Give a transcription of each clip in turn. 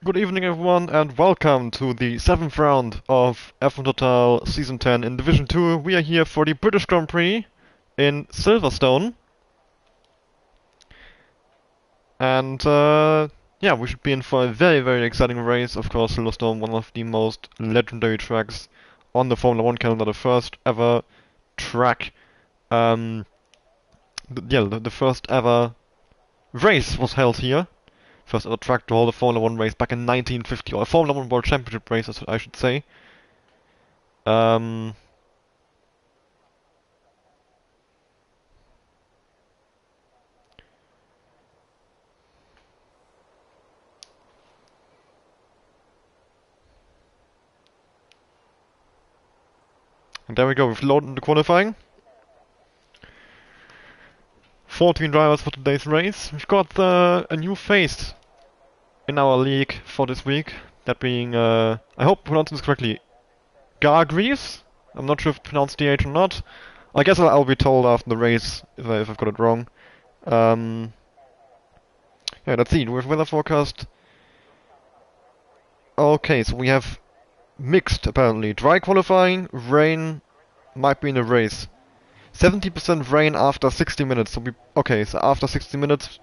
Good evening, everyone, and welcome to the 7th round of F1 Total Season 10 in Division 2. We are here for the British Grand Prix in Silverstone. And, yeah, we should be in for a very exciting race. Of course, Silverstone, one of the most legendary tracks on the Formula 1 calendar, the first ever track. The first ever race was held here. First ever track to hold a Formula 1 race back in 1950, or a Formula 1 World Championship race, that's what I should say. Um, and there we go, we've loaded into qualifying. 14 drivers for today's race. We've got a new face in our league for this week. That being, I hope I'm pronouncing this correctly, Gargreaves? I'm not sure if I pronounced the H or not. I guess I'll be told after the race if I've got it wrong. Yeah, let's see, we have weather forecast. Okay, so we have mixed, apparently. Dry qualifying, rain might be in a race. 70% rain after 60 minutes. Okay, so after 60 minutes,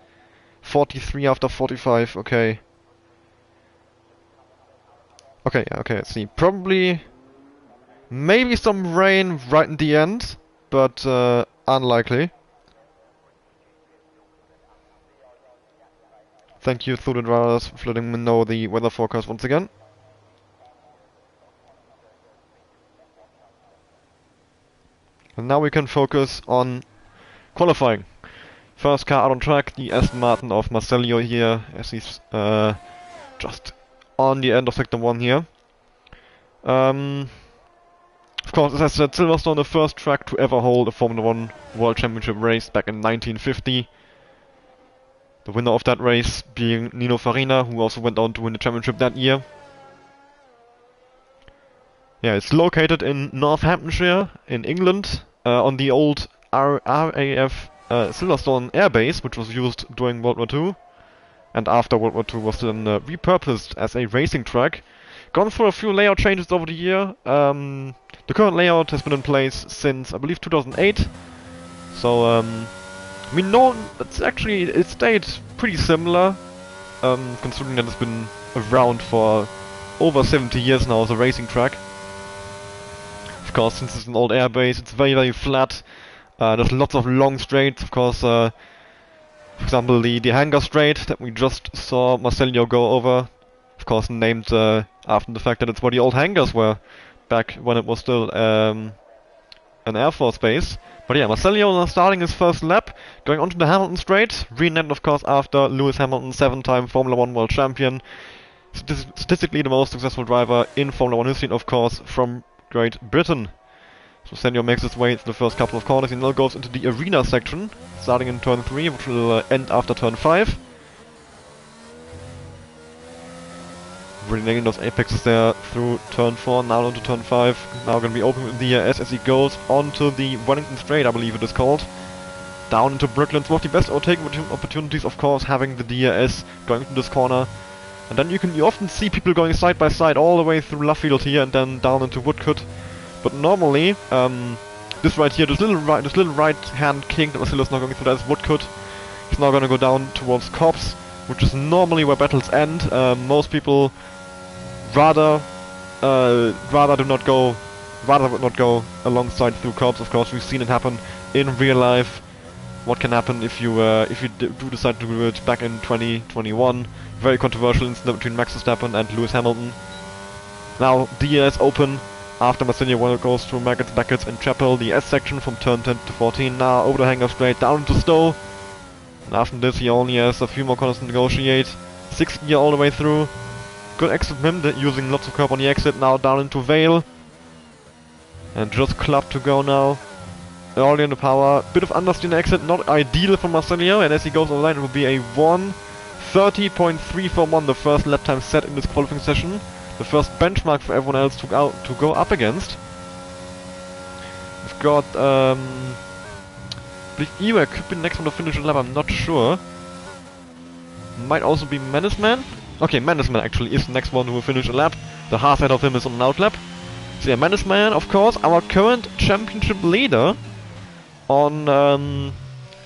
43 after 45. Okay. Okay, yeah, okay, let's see. Probably, maybe some rain right in the end, but unlikely. Thank you, Student Riders, for letting me know the weather forecast once again. And now we can focus on qualifying. First car out on track, the Aston Martin of Marcello here, as he's just on the end of Sector 1 here. Of course, as I said, Silverstone, the first track to ever hold a Formula 1 World Championship race back in 1950. The winner of that race being Nino Farina, who also went on to win the championship that year. Yeah, it's located in Northamptonshire, in England, on the old RAF Silverstone Air Base, which was used during World War II, and after World War II was then repurposed as a racing track. Gone through a few layout changes over the year. The current layout has been in place since, I believe, 2008. So, I mean, no, it stayed pretty similar, considering that it's been around for over 70 years now as a racing track. Of course, since it's an old airbase, it's very flat. There's lots of long straights, of course. For example, the hangar straight that we just saw Marcello go over. Of course, named after the fact that it's where the old hangars were back when it was still an Air Force base. But yeah, Marcello starting his first lap, going onto the Hamilton straight, renamed of course after Lewis Hamilton, 7-time Formula 1 World Champion. Statistically the most successful driver in Formula 1 history, of course, from Great Britain. So Senor makes his way through the first couple of corners. He now goes into the arena section, starting in turn 3, which will end after turn 5. Really nailing those apexes there through turn 4, now onto turn 5. Now going to be open with the DRS as he goes onto the Wellington Straight, I believe it is called. Down into Brooklyn. It's one of the best overtaking opportunities, of course, having the DRS going into this corner. And then you often see people going side by side all the way through Luffield here and then down into Woodcote. But normally, this right here, this little right hand kink that Marcello's now going through, that is Woodcote. He's now going to go down towards Copse, which is normally where battles end. Most people rather would not go alongside through Copse. Of course, we've seen it happen in real life. What can happen if you do decide to do it back in 2021? Very controversial incident between Max Verstappen and Lewis Hamilton. Now DRS open after Marcello goes through Maggots, Beckett's and Chapel, the S section from turn 10 to 14. Now over the hangar straight down into Stowe. And after this he only has a few more corners to negotiate. 6th gear all the way through. Good exit from him, using lots of curb on the exit. Now down into Vale. And just club to go now. Early in the power. Bit of understeer exit, not ideal for Marcello. And as he goes over the line, it will be a 1:30.341, the first lap time set in this qualifying session. The first benchmark for everyone else to go up against. We've got, I believe Ewek could be the next one to finish the lap, I'm not sure. Might also be Menace Man. Okay, Mannesman actually is the next one who will finish a lap. The Haas ahead of him is on an outlap. So yeah, Mannesman, of course, our current championship leader on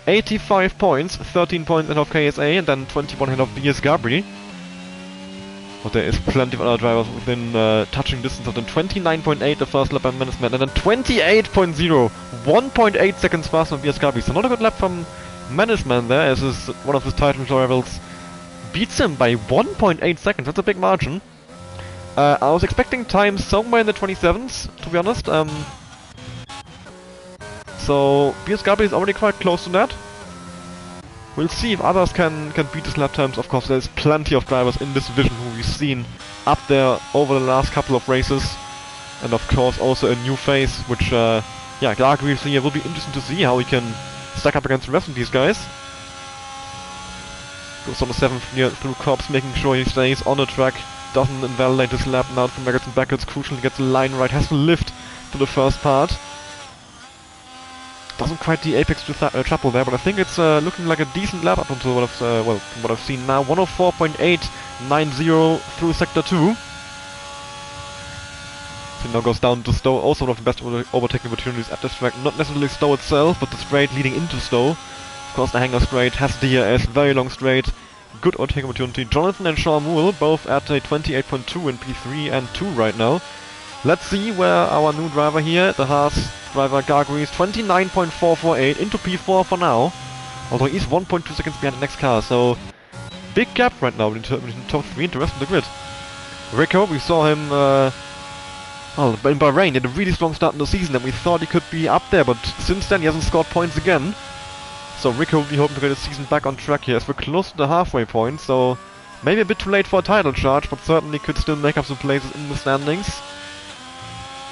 85 points, 13 points ahead of KSA and then 21 ahead of BS Gabri. But there is plenty of other drivers within touching distance of them. 29.8 the first lap by Mannesman and then 28.0, 1.8 seconds faster than BS Gabri. So not a good lap from Mannesman there, as one of his title rivals beats him by 1.8 seconds. That's a big margin. I was expecting times somewhere in the 27s, to be honest. So BS Gabri is already quite close to that. We'll see if others can beat his lap times. Of course, there's plenty of drivers in this division who we've seen up there over the last couple of races. And of course also a new face, which, yeah, Gargreaves here will be interesting to see how he can stack up against the rest of these guys. Goes on the 7th gear through Cops, making sure he stays on the track. Doesn't invalidate his lap now from Maggots and Backwards. Crucial to get the line right. Has to lift to the first part. Doesn't quite the apex to Chapel there, but I think it's looking like a decent lap up until what I've, well, from what I've seen now. 104.890 through Sector 2. So now goes down to Stowe, also one of the best overtaking opportunities at this track. Not necessarily Stowe itself, but the straight leading into Stowe. Of course, the hangar straight has DRS, very long straight. Good overtaking opportunity. Jonathan and Sean Moole both at a 28.2 in P3 and 2 right now. Let's see where our new driver here, the Haas driver Gargreaves, 29.448 into P4 for now. Although he's 1.2 seconds behind the next car, so big gap right now between the top 3 and the rest of the grid. Rico, we saw him well, in Bahrain, he had a really strong start in the season and we thought he could be up there, but since then he hasn't scored points again. So Rico will be hoping to get his season back on track here as we're close to the halfway point, so maybe a bit too late for a title charge, but certainly could still make up some places in the standings.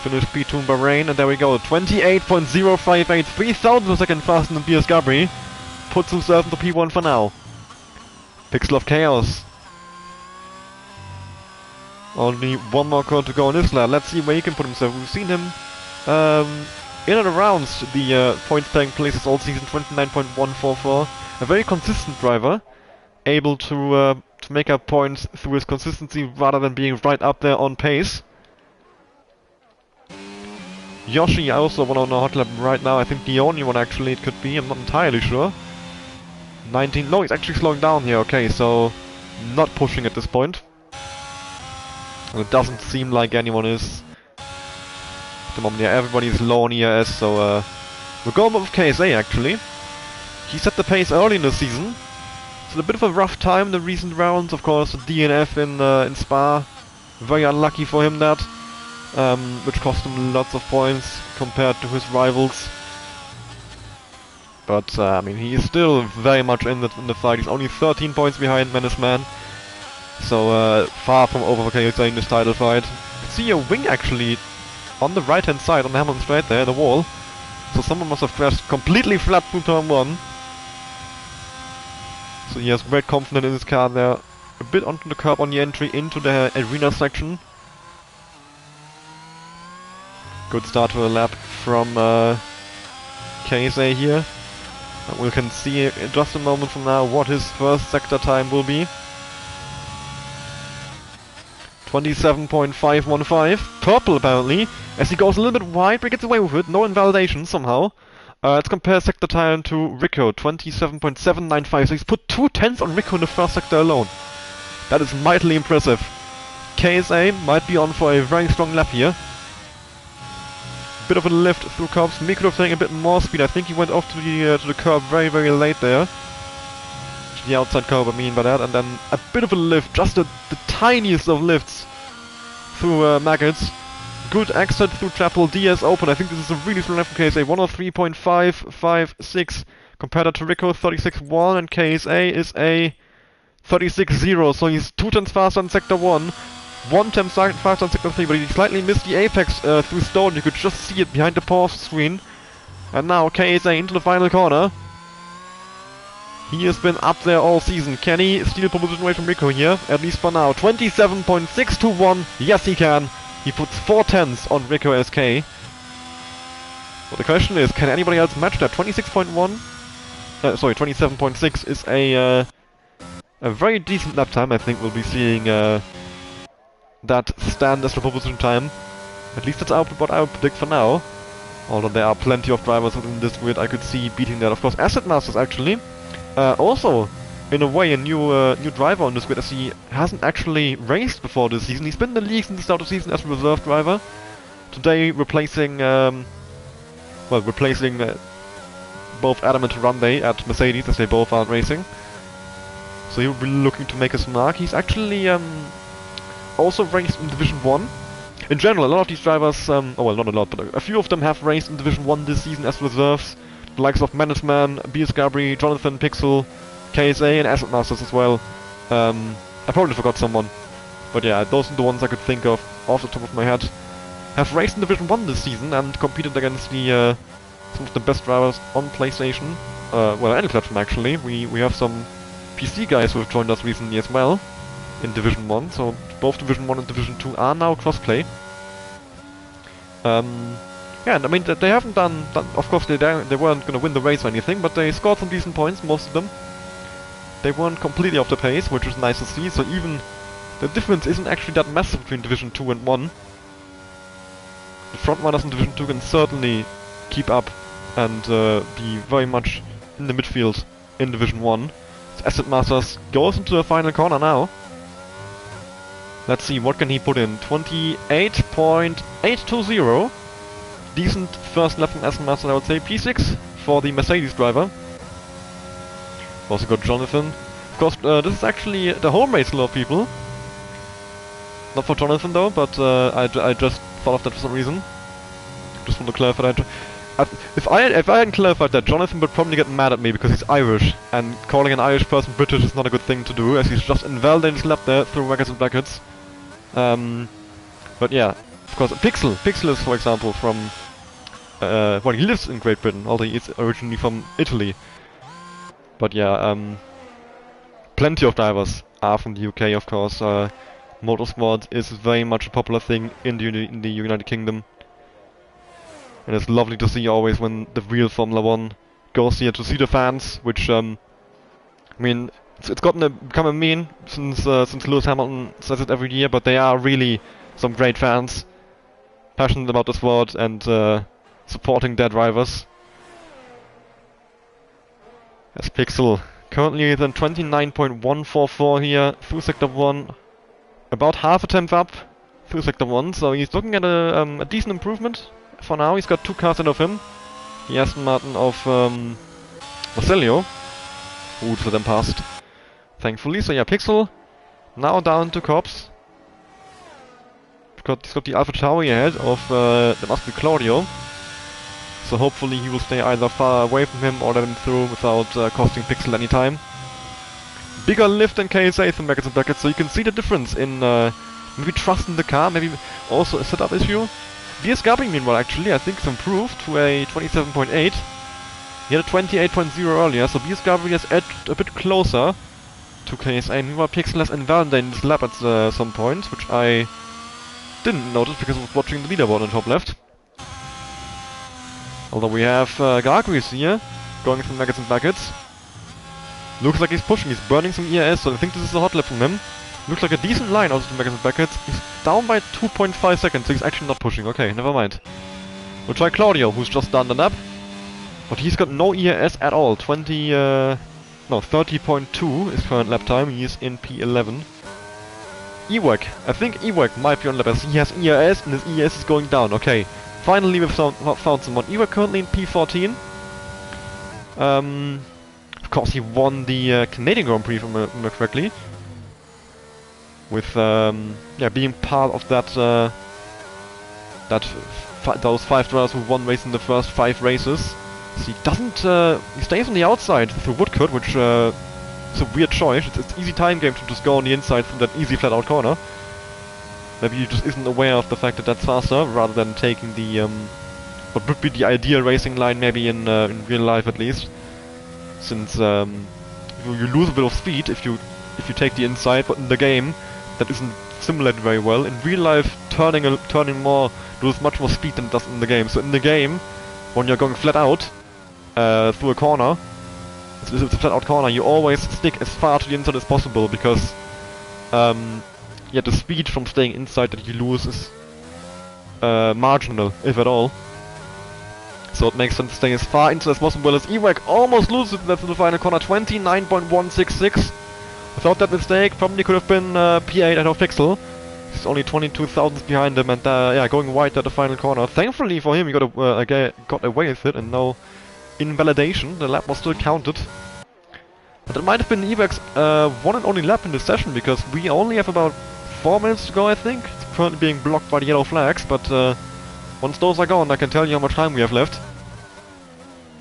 Finished P2 in Bahrain, and there we go, 28.058, 3,000 per second faster than BS Gabri. Puts himself into P1 for now. Pixel of Chaos. Only one more corner to go on this lap. Let's see where he can put himself. We've seen him in and around the points taking places all season, 29.144. A very consistent driver, able to make up points through his consistency rather than being right up there on pace. Yoshi, I also want on a hot lap right now. I think the only one actually it could be. I'm not entirely sure. 19. No, he's actually slowing down here. Okay, so not pushing at this point. And it doesn't seem like anyone is. At the moment, yeah, everybody's low on ERS, so we're going with KSA actually. He set the pace early in the season. It's a bit of a rough time in the recent rounds. Of course, the DNF in Spa. Very unlucky for him that. Which cost him lots of points compared to his rivals. But, I mean, he is still very much in the fight. He's only 13 points behind Mannesman. So, far from over for KSA in this title fight. You can see a wing actually on the right hand side on the Hamilton Straight there, the wall. So someone must have crashed completely flat through turn 1. So he has great confidence in his car there. A bit onto the curb on the entry into the arena section. Good start to the lap from KSA here. And we can see in just a moment from now what his first sector time will be. 27.515. Purple apparently. As he goes a little bit wide, but he gets away with it. No invalidation somehow. Let's compare sector time to Rico. 27.795. So he's put 2 tenths on Rico in the first sector alone. That is mightily impressive. KSA might be on for a very strong lap here. Bit of a lift through curbs. He could have taken a bit more speed. I think he went off to the curb very, very late there. The outside curb, I mean by that. And then a bit of a lift, just the tiniest of lifts through Maggots. Good exit through Chapel, DS open. I think this is a really strong lap from KSA. 103.556 compared to Rico, 36.1, and KSA is a 36.0. So he's 2 tenths faster in Sector 1. 1 tenth faster in Sector 3, but he slightly missed the apex through Stone. You could just see it behind the pause screen. And now KSA into the final corner. He has been up there all season. Can he steal position away from Rico here? At least for now. 27.621. Yes, he can. He puts 4 tenths on Rico SK. Well, the question is, can anybody else match that? 26.1? Sorry, 27.6 is a a very decent lap time. I think we'll be seeing that stand as the pole position time. At least that's what I would predict for now. Although there are plenty of drivers within this grid I could see beating that. Of course, Asset Masters actually. Also, in a way, a new driver on this grid, as he hasn't actually raced before this season. He's been in the league since the start of the season as a reserve driver. Today replacing, both Adam and Tarambe at Mercedes, as they both aren't racing. So he'll be looking to make his mark. He's actually also raced in Division 1. In general, a lot of these drivers, oh well, not a lot, but a few of them have raced in Division 1 this season as reserves. The likes of Management, BS Gabri, Jonathan, Pixel, KSA, and Asset Masters as well. I probably forgot someone. But yeah, those are the ones I could think of off the top of my head. Have raced in Division 1 this season and competed against the some of the best drivers on PlayStation. Well, any platform actually. We have some PC guys who have joined us recently as well in Division 1, so both Division 1 and Division 2 are now crossplay. Yeah, and I mean, they haven't done of course they weren't going to win the race or anything, but they scored some decent points, most of them. They weren't completely off the pace, which is nice to see, so even the difference isn't actually that massive between Division 2 and 1. The frontrunners in Division 2 can certainly keep up and be very much in the midfield in Division 1. So Asset Masters goes into the final corner now. Let's see, what can he put in? 28.820. Decent first lap from Aston Martin, I would say. P6 for the Mercedes driver. Also got Jonathan. Of course, this is actually the home race, a lot of people. Not for Jonathan though, but I just thought of that for some reason. Just want to clarify that. If I hadn't clarified that, Jonathan would probably get mad at me because he's Irish, and calling an Irish person British is not a good thing to do, as he's just invalidated his lap there through brackets and brackets. But yeah, of course, Pixel is, for example, from well, he lives in Great Britain, although he's originally from Italy. But yeah, plenty of drivers are from the UK, of course. Motorsport is very much a popular thing in the United Kingdom. And it's lovely to see always when the real Formula 1 goes here, to see the fans, which, I mean, it's become a meme since Lewis Hamilton says it every year, but they are really some great fans, passionate about the sport and supporting their drivers. As Pixel currently then 29.144 here through Sector 1, about half a tenth up through Sector 1, so he's looking at a decent improvement for now. He's got 2 cars ahead of him. The Aston Martin of Marcelio, who for them passed, thankfully. So yeah, Pixel now down to Cops. He's got the Alpha Tauri ahead of, that must be Claudio. So hopefully he will stay either far away from him or let him through without costing Pixel any time. Bigger lift than KSA from brackets and brackets, so you can see the difference in maybe trust in the car, maybe also a setup issue. BS Gabri, meanwhile, actually, I think it's improved to a 27.8. He had a 28.0 earlier, so BS Gabri has edged a bit closer to KSA. Meanwhile, Pixel has invalidated this lap at some point, which I didn't notice because I was watching the leaderboard on the top left. Although we have Gargris here, going from brackets and brackets. Looks like he's pushing, he's burning some ERS, so I think this is a hot lap from him. Looks like a decent line out of the brackets and brackets. He's down by 2.5 seconds, so he's actually not pushing. Okay, never mind. We'll try Claudio, who's just done the lap. But he's got no ERS at all. 30.2 is current lap time. He is in P11. Ewek. I think Ewek might be on lap as he has ERS and his ERS is going down. Okay. Finally we've found someone. Ewek currently in P14. Of course he won the Canadian Grand Prix, if I remember correctly. With yeah, being part of that those 5 drivers who won race in the first 5 races. So he doesn't he stays on the outside through Woodcote, which is a weird choice. It's easy time game to just go on the inside from that easy flat out corner. Maybe he just isn't aware of the fact that that's faster, rather than taking the what would be the ideal racing line, maybe in real life at least. Since you lose a bit of speed if you take the inside, but in the game that isn't simulated very well. In real life, turning more loses much more speed than it does in the game. So in the game, when you're going flat out through a corner, it's a flat out corner, you always stick as far to the inside as possible, because yeah, the speed from staying inside that you lose is marginal, if at all. So it makes sense to stay as far inside as possible. As E-WAG almost loses that to the final corner, 29.166. Without that mistake, probably could have been P8 out of Pixel. He's only 22 thousandths behind him, and yeah, going wide at the final corner. Thankfully for him, he got away with it, and no invalidation. The lap was still counted. But it might have been E-WAG's one and only lap in this session, because we only have about 4 minutes to go, I think. It's currently being blocked by the yellow flags, but once those are gone, I can tell you how much time we have left.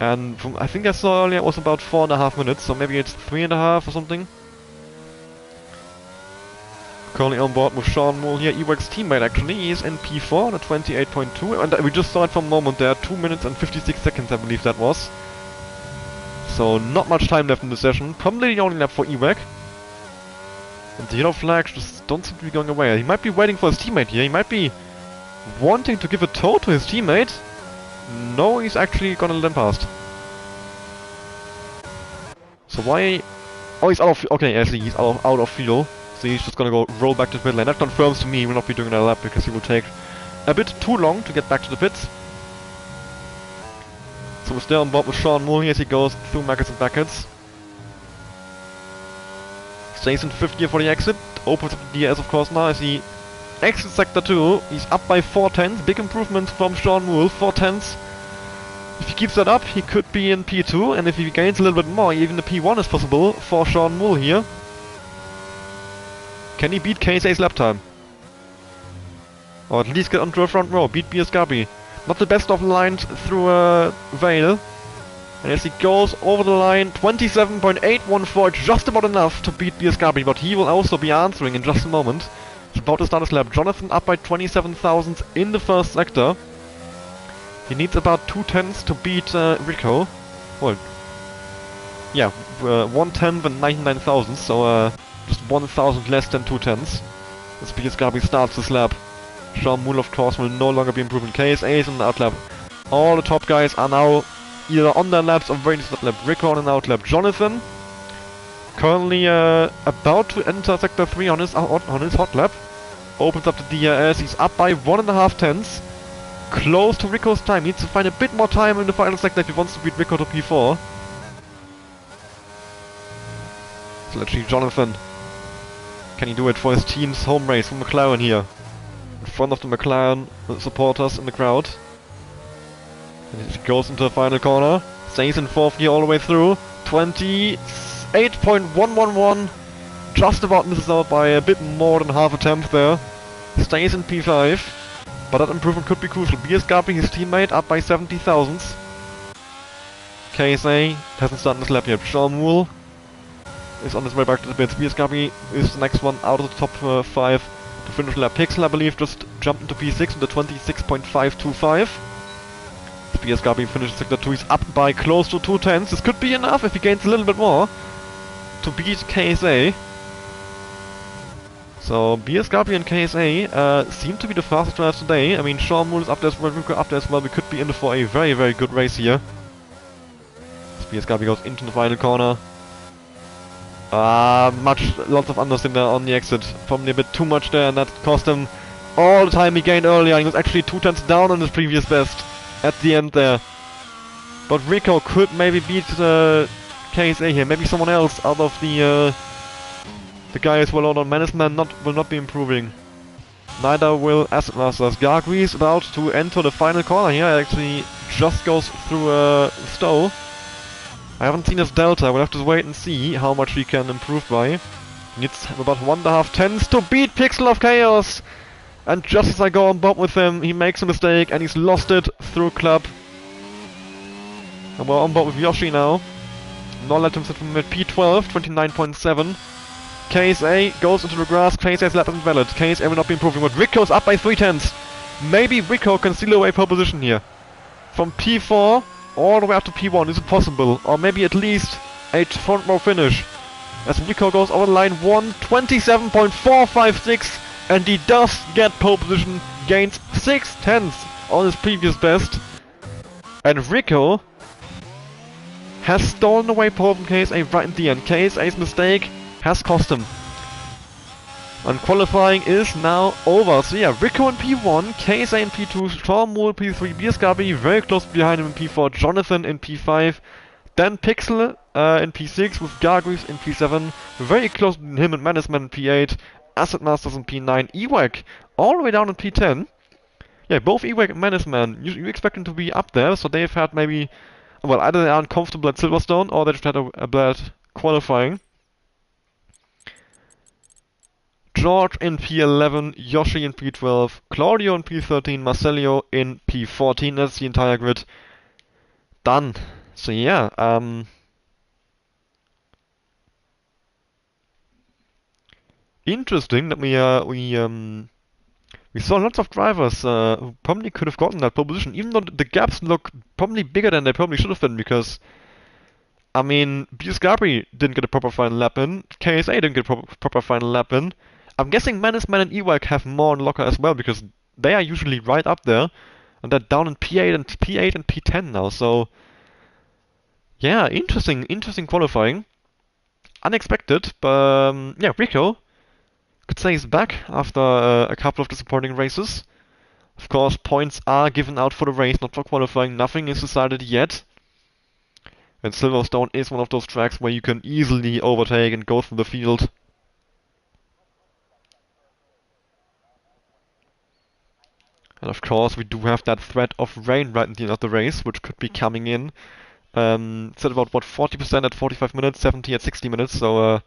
And from, I think I saw earlier it was about 4.5 minutes, so maybe it's 3.5 or something. Currently on board with Sean Moole here, E-WAG's teammate actually. He is in P4 on a 28.2, and we just saw it for a moment there, 2 minutes and 56 seconds I believe that was. So not much time left in the session, probably the only lap for E-WAG. And the yellow flags just don't seem to be going away. He might be waiting for his teammate here, he might be wanting to give a tow to his teammate. No, he's actually gonna let him past. So why... Oh, he's out of... Okay, I see, he's out of fuel. So he's just gonna go roll back to the pit lane. That confirms to me he will not be doing another lap, because he will take a bit too long to get back to the pits. So we're still on board with Sean Moole here as he goes through Maggots and Beckets. Stays in 5th gear for the exit. Opens up the DRS of course now as he exits Sector 2. He's up by 4 tenths. Big improvement from Sean Moole, 4 tenths. If he keeps that up, he could be in P2, and if he gains a little bit more, even the P1 is possible for Sean Moole here. Can he beat KSA's lap time? Or at least get onto a front row, beat BS Gabi. Not the best of lines through Vale. And as he goes over the line, 27.814, just about enough to beat BS Gabi, but he will also be answering in just a moment. He's about to start his lap. Jonathan up by 27 thousandths in the first sector. He needs about 2 tenths to beat Rico. Well, yeah, 1 tenth and 99 thousandths, so just 1 thousandth less than 2 tenths. As BS Gabi starts his lap. Sean Moole, of course, will no longer be improving. KSA is in the outlap. All the top guys are now either on their laps or waiting to lap. Rico on an outlap. Jonathan currently about to enter Sector 3 on his hot lap. Opens up the DRS. He's up by 1.5 tenths. Close to Rico's time. Needs to find a bit more time in the final sector if he wants to beat Rico to P4. So let's see Jonathan. Can he do it for his team's home race from McLaren here? In front of the McLaren supporters in the crowd. And he goes into the final corner. Stays in 4th gear all the way through. 28.111. Just about misses out by a bit more than half a tenth there. Stays in P5. But that improvement could be crucial. BS Gabi, his teammate, up by 70 thousandths. KSA hasn't started his lap yet. Sean Moole is on his way back to the pits. BS Gabi is the next one out of the top 5 to finish lap. Pixel, I believe, just jumped into P6 with a 26.525. BS Gabi finishes Sector 2. He's up by close to 2 tenths. This could be enough if he gains a little bit more to beat KSA. So BS Gabi and KSA seem to be the fastest drivers today. I mean, Sean Moole is up there as well, Rico up there as well. We could be in for a very, very good race here. As BS Gabi goes into the final corner. Lots of unders in there on the exit. Probably a bit too much there, and that cost him all the time he gained earlier. He was actually 2 tenths down on his previous best at the end there. But Rico could maybe beat KSA here. Maybe someone else out of the guy as well on Management will not be improving. Neither will Asset Masters. Gargui is about to enter the final corner here. Actually just goes through Stowe. I haven't seen his delta. We'll have to wait and see how much he can improve by. He needs about 1.5 tenths to beat Pixel of Chaos. And just as I go on board with him, he makes a mistake and he's lost it through Club. And we're on board with Yoshi now. Not let him sit from P12, 29.7. KSA goes into the grass. KSA's lap isn't valid. KSA will not be improving, but Rico's up by 3 tenths. Maybe Rico can steal away pole position here. From P4 all the way up to P1, is it possible? Or maybe at least a front row finish. As Rico goes over the line, 1:27.456, and he does get pole position, gains 6 tenths on his previous best. And Rico has stolen away pole from KSA right in the end. KSA's mistake has cost him. And qualifying is now over. So yeah, Rico in P1, KSA in P2, Sean Moore P3, BSKB very close behind him in P4, Jonathan in P5, then Pixel in P6 with Gargoyles in P7, very close to him and Mannesman in P8, Asset Masters in P9, Ewek all the way down in P10. Yeah, both Ewek and Mannesman, you expect them to be up there, so they've had maybe, well, either they aren't comfortable at Silverstone or they just had a bad qualifying. George in P11, Yoshi in P12, Claudio in P13, Marcelio in P14. That's the entire grid done. So yeah, interesting that we saw lots of drivers who probably could have gotten that pole position, even though the gaps look probably bigger than they probably should have been, because I mean, BSKB didn't get a proper final lap in, KSA didn't get a proper final lap in. I'm guessing Mannesman and Ewek have more on locker as well, because they are usually right up there, and they're down in P8 and P10 now, so yeah, interesting qualifying. Unexpected, but yeah, Rico could say he's back after a couple of disappointing races. Of course, points are given out for the race, not for qualifying. Nothing is decided yet. And Silverstone is one of those tracks where you can easily overtake and go through the field. And of course, we do have that threat of rain right at the end of the race, which could be coming in. It's at about, what, 40% at 45 minutes, 70 at 60 minutes, so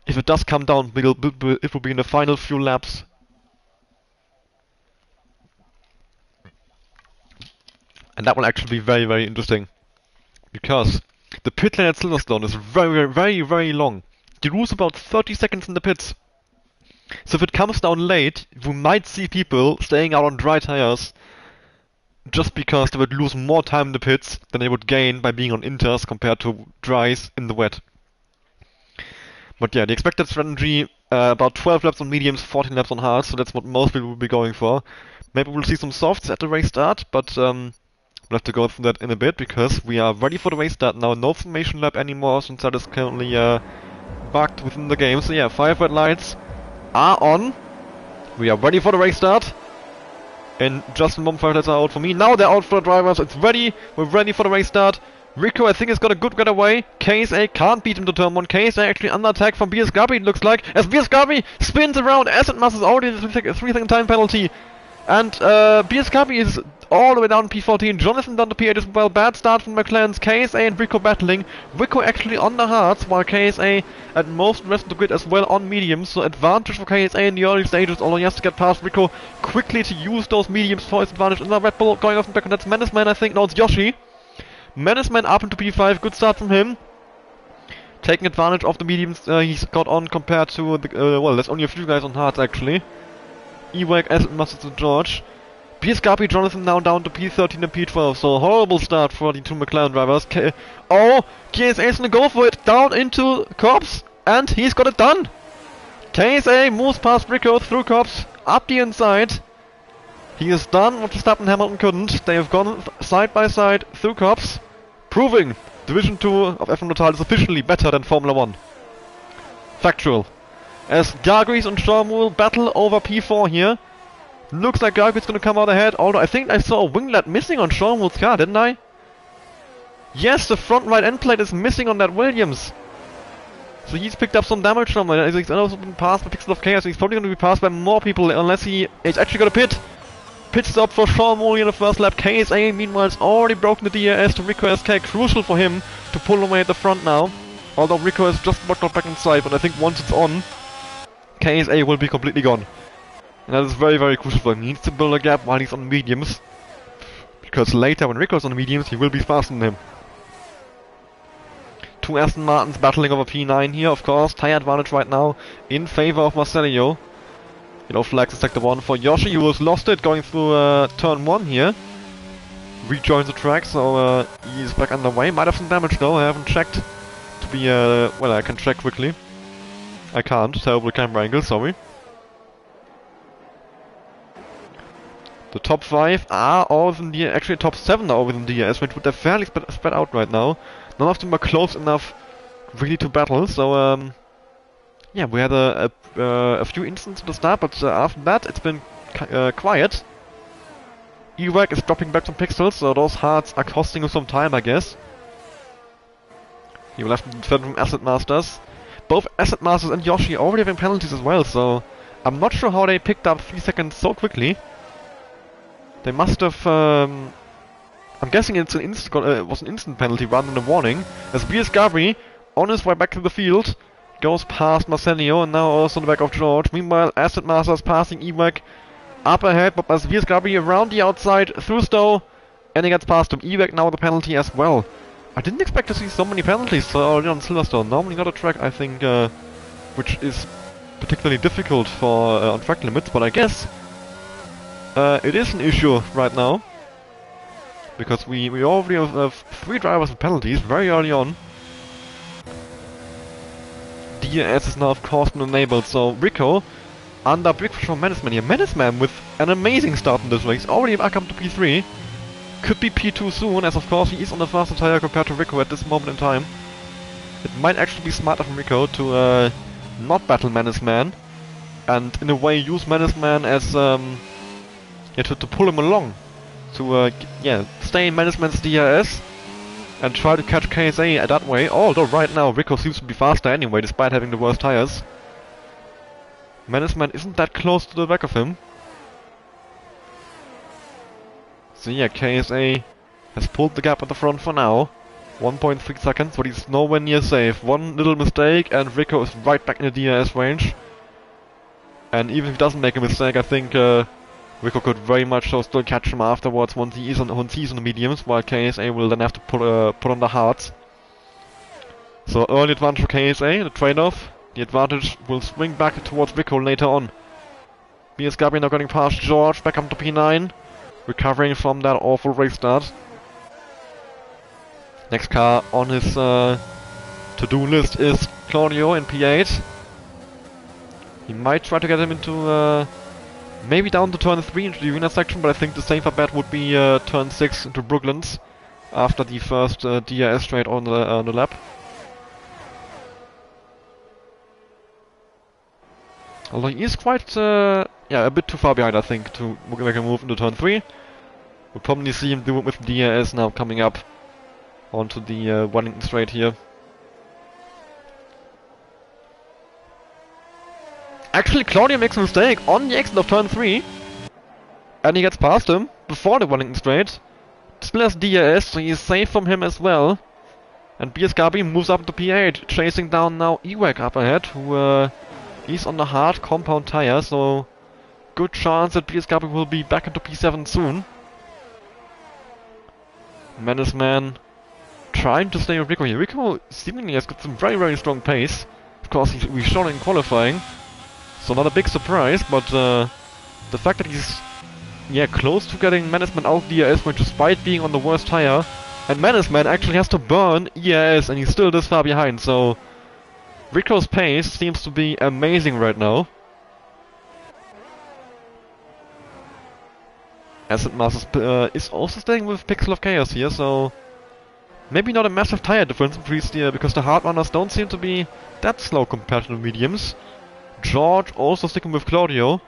if it does come down, it will be in the final few laps. And that will actually be very, very interesting. Because the pit lane at Silverstone is very, very, very long. You lose about 30 seconds in the pits. So if it comes down late, we might see people staying out on dry tires just because they would lose more time in the pits than they would gain by being on inters compared to dries in the wet. But yeah, the expected strategy, about 12 laps on mediums, 14 laps on hards, so that's what most people will be going for. Maybe we'll see some softs at the race start, but we'll have to go through that in a bit, because we are ready for the race start now. No formation lap anymore, since that is currently bugged within the game. So yeah, 5 red lights are on. We are ready for the race start. And just a moment, 5 lights are out for me. Now they're out for the drivers. It's ready. We're ready for the race start. Rico, I think, has got a good getaway. KSA can't beat him to turn 1. KSA actually under attack from BSKB, it looks like. As BSKB spins around, Asset Mass is already in the 3-second time penalty. And BSKB is all the way down P14. Jonathan down to P8 as well. Bad start from McLaren's. KSA and Rico battling. Rico actually on the hards, while KSA and most of the rest of the grid as well on mediums. So advantage for KSA in the early stages, although he has to get past Rico quickly to use those mediums for his advantage. Another Red Bull going off the back, and that's Mannesman, I think. No, it's Yoshi. Mannesman up into P5. Good start from him. Taking advantage of the mediums he's got on compared to the, well, there's only a few guys on hards actually. Ewek, Asset Masters and George. BSKB Jonathan now down to P13 and P12, so horrible start for the two McLaren drivers. KSA's gonna go for it, down into Cops, and he's got it done! KSA moves past Rico through Cops, up the inside. He is done what Verstappen and Hamilton couldn't. They have gone side by side through Cops, proving Division 2 of F1 Total is officially better than Formula 1. Factual. As Gargoyles and Shawmul battle over P4 here. Looks like Gargoyles gonna come out ahead, although I think I saw a winglet missing on Shawmul's car, didn't I? Yes, the front right end plate is missing on that Williams. So he's picked up some damage somewhere. He's also been passed by Pixel of Chaos, so he's probably gonna be passed by more people unless he is actually got a pit. Pit stop for Shawmul in the first lap. KSA meanwhile has already broken the DRS to Rico SK, crucial for him to pull away at the front now. Although Rico has just about got back inside, but I think once it's on, KSA will be completely gone. And that is very, very crucial for him. He needs to build a gap while he's on mediums. Because later, when Rico's on mediums, he will be faster than him. Two Aston Martins battling over P9 here, of course. Tire advantage right now in favor of Marcelio. Yellow flags in sector 1 for Yoshi, who has lost it going through turn 1 here. Rejoins the track, so he's back underway. Might have some damage though, I haven't checked. To be, well, I can check quickly. I can't, terrible camera angle, sorry. The top 5 are all within the, actually top 7 are all within the DRS range, but they're fairly spread out right now. none of them were close enough really to battle, so yeah, we had a few instances at the start, but after that it's been quiet. Ewak is dropping back some pixels, so those hearts are costing him some time, I guess. He will have to defend from Acid Masters. Both Acid Masters and Yoshi already having penalties as well, so I'm not sure how they picked up 3 seconds so quickly. They must have... I'm guessing it's it was an instant penalty rather than a warning, as BS Gabri, on his way back to the field, goes past Marcelio and now also on the back of George. Meanwhile, Acid Masters passing Ewak up ahead, but as VS Gabri around the outside through Stowe, and he gets past him. Ewak now the penalty as well. I didn't expect to see so many penalties early on Silverstone. Normally not a track, I think, which is particularly difficult for on track limits, but I guess it is an issue right now. Because we already have 3 drivers with penalties very early on. DRS is now of course enabled, so Rico under big pressure from Menaceman here. Menaceman with an amazing start in this race, already back up to P3. Could be P2 soon, as of course he is on the faster tire compared to Rico at this moment in time. It might actually be smarter from Rico to not battle Menaceman, and in a way use Menaceman as yeah, to pull him along. To yeah, stay in Menaceman's DRS and try to catch KSA that way, although right now Rico seems to be faster anyway, despite having the worst tires. Menaceman isn't that close to the back of him. So yeah, KSA has pulled the gap at the front for now. 1.3 seconds, but he's nowhere near safe. One little mistake and Rico is right back in the DRS range. And even if he doesn't make a mistake, I think Rico could very much so still catch him afterwards once he's on the mediums, while KSA will then have to put on the hards. So early advantage for KSA, the trade-off. The advantage will swing back towards Rico later on. BS Gabri now getting past George, back up to P9. Recovering from that awful race start. Next car on his to-do list is Claudio in P8. He might try to get him into maybe down to turn 3 into the arena section, but I think the safer bet would be turn 6 into Brooklands after the first DRS straight on the lap. Although he is quite, yeah, a bit too far behind, I think, to make a move into turn 3. We'll probably see him do it with DRS now coming up onto the Wellington straight here. Actually, Claudio makes a mistake on the exit of turn 3. And he gets past him before the Wellington straight. Still has DRS, so he is safe from him as well. And BS Gabri moves up to P8, chasing down now Ewak up ahead, who is on the hard compound tire, so good chance that BS Gabri will be back into P7 soon. Menaceman trying to stay with Rico here. Rico seemingly has got some very, very strong pace. Of course, we showed in qualifying, so not a big surprise, but the fact that he's, yeah, close to getting Menaceman out of DRS range despite being on the worst tire, and Menaceman actually has to burn ERS and he's still this far behind, so Rico's pace seems to be amazing right now. Acid Masters is also staying with Pixel of Chaos here, so maybe not a massive tire difference because the hard runners don't seem to be that slow compared to the mediums. George also sticking with Claudio.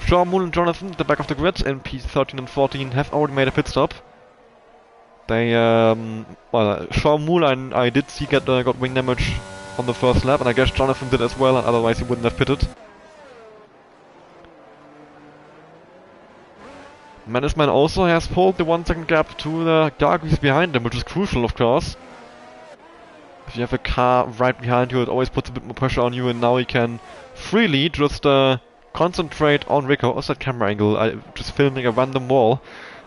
Sean Moole and Jonathan at the back of the grid in P13 and 14 have already made a pit stop. They, well, Sean Moole I did see got wing damage on the first lap, and I guess Jonathan did as well, and otherwise he wouldn't have pitted. Menaceman also has pulled the 1 second gap to the Gargoyles behind him, which is crucial, of course. If you have a car right behind you, it always puts a bit more pressure on you, and now he can freely just concentrate on Rico. What's that camera angle? I'm just filming a random wall.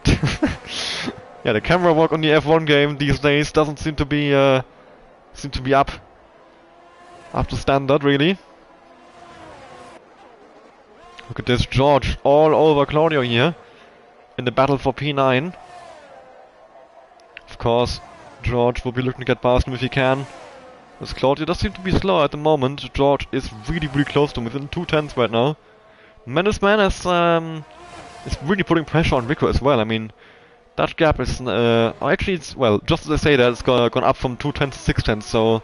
Yeah, the camera work on the F1 game these days doesn't seem to be up to standard, really. Look at this, George all over Claudio here in the battle for P9. Of course, George will be looking to get past him if he can. As Claudio does seem to be slow at the moment, George is really, really close to him, within 2/10 right now. Menaceman is really putting pressure on Rico as well. I mean, That gap is, actually, it's, well, just as I say that, it's gone up from 2 tenths to 6 tenths, so...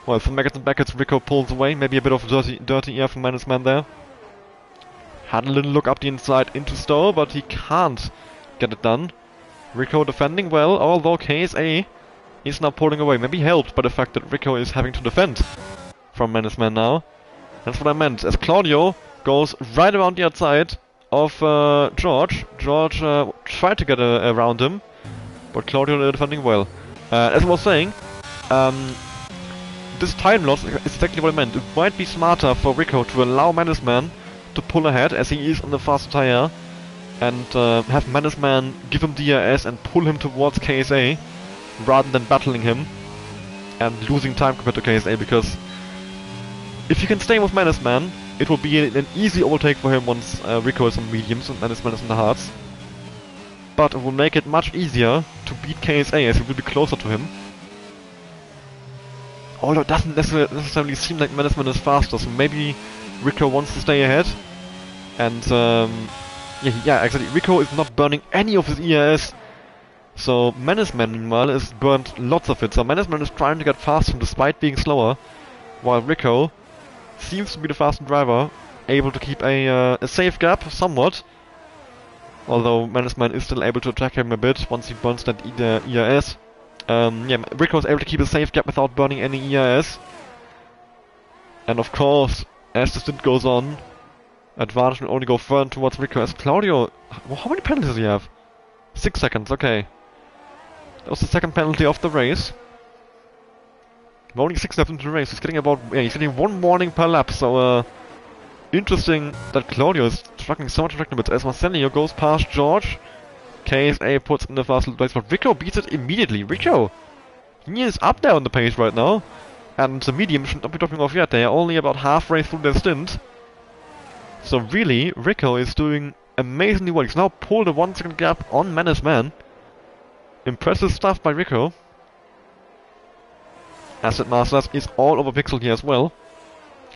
Well, from Maggots and Beckets, Rico pulls away, maybe a bit of dirty air from Man there. Had a little look up the inside into Stowe, but he can't get it done. Rico defending well, although KSA is now pulling away, maybe helped by the fact that Rico is having to defend from Man now. That's what I meant, as Claudio goes right around the outside of George. George tried to get around him, but Claudio defending well. As I was saying, this time loss is exactly what I meant. It might be smarter for Rico to allow Man to pull ahead, as he is on the fast tire, and have Man give him DRS and pull him towards KSA, rather than battling him and losing time compared to KSA, because if you can stay with Man, it will be an easy overtake for him once Rico is on mediums and Man is on the hards. But it will make it much easier to beat KSA, as he will be closer to him. Although it doesn't necessarily seem like Man is faster, so maybe Rico wants to stay ahead. And yeah, exactly. Rico is not burning any of his ERS. So Man meanwhile is burned lots of it. So Man is trying to get past him despite being slower, while Rico seems to be the faster driver, able to keep a safe gap somewhat. Although Man is still able to attack him a bit once he burns that ERS. Yeah, Rico is able to keep a safe gap without burning any ERS. And of course, as the stint goes on, advantage will only go further towards Rico, as Claudio... How many penalties does he have? 6 seconds, okay. That was the second penalty of the race. We're only 6 laps into the race. He's getting about... Yeah, he's getting 1 warning per lap, so interesting that Claudio is struggling so much in track limits, as Marcelio goes past George. KSA puts in the fast little place, but Rico beats it immediately. Rico! He is up there on the pace right now. And the medium should not be dropping off yet. They are only about halfway through their stint. So really, Rico is doing amazingly well. He's now pulled a 1 second gap on Man. Impressive stuff by Rico. Asset Masters is all over Pixel here as well.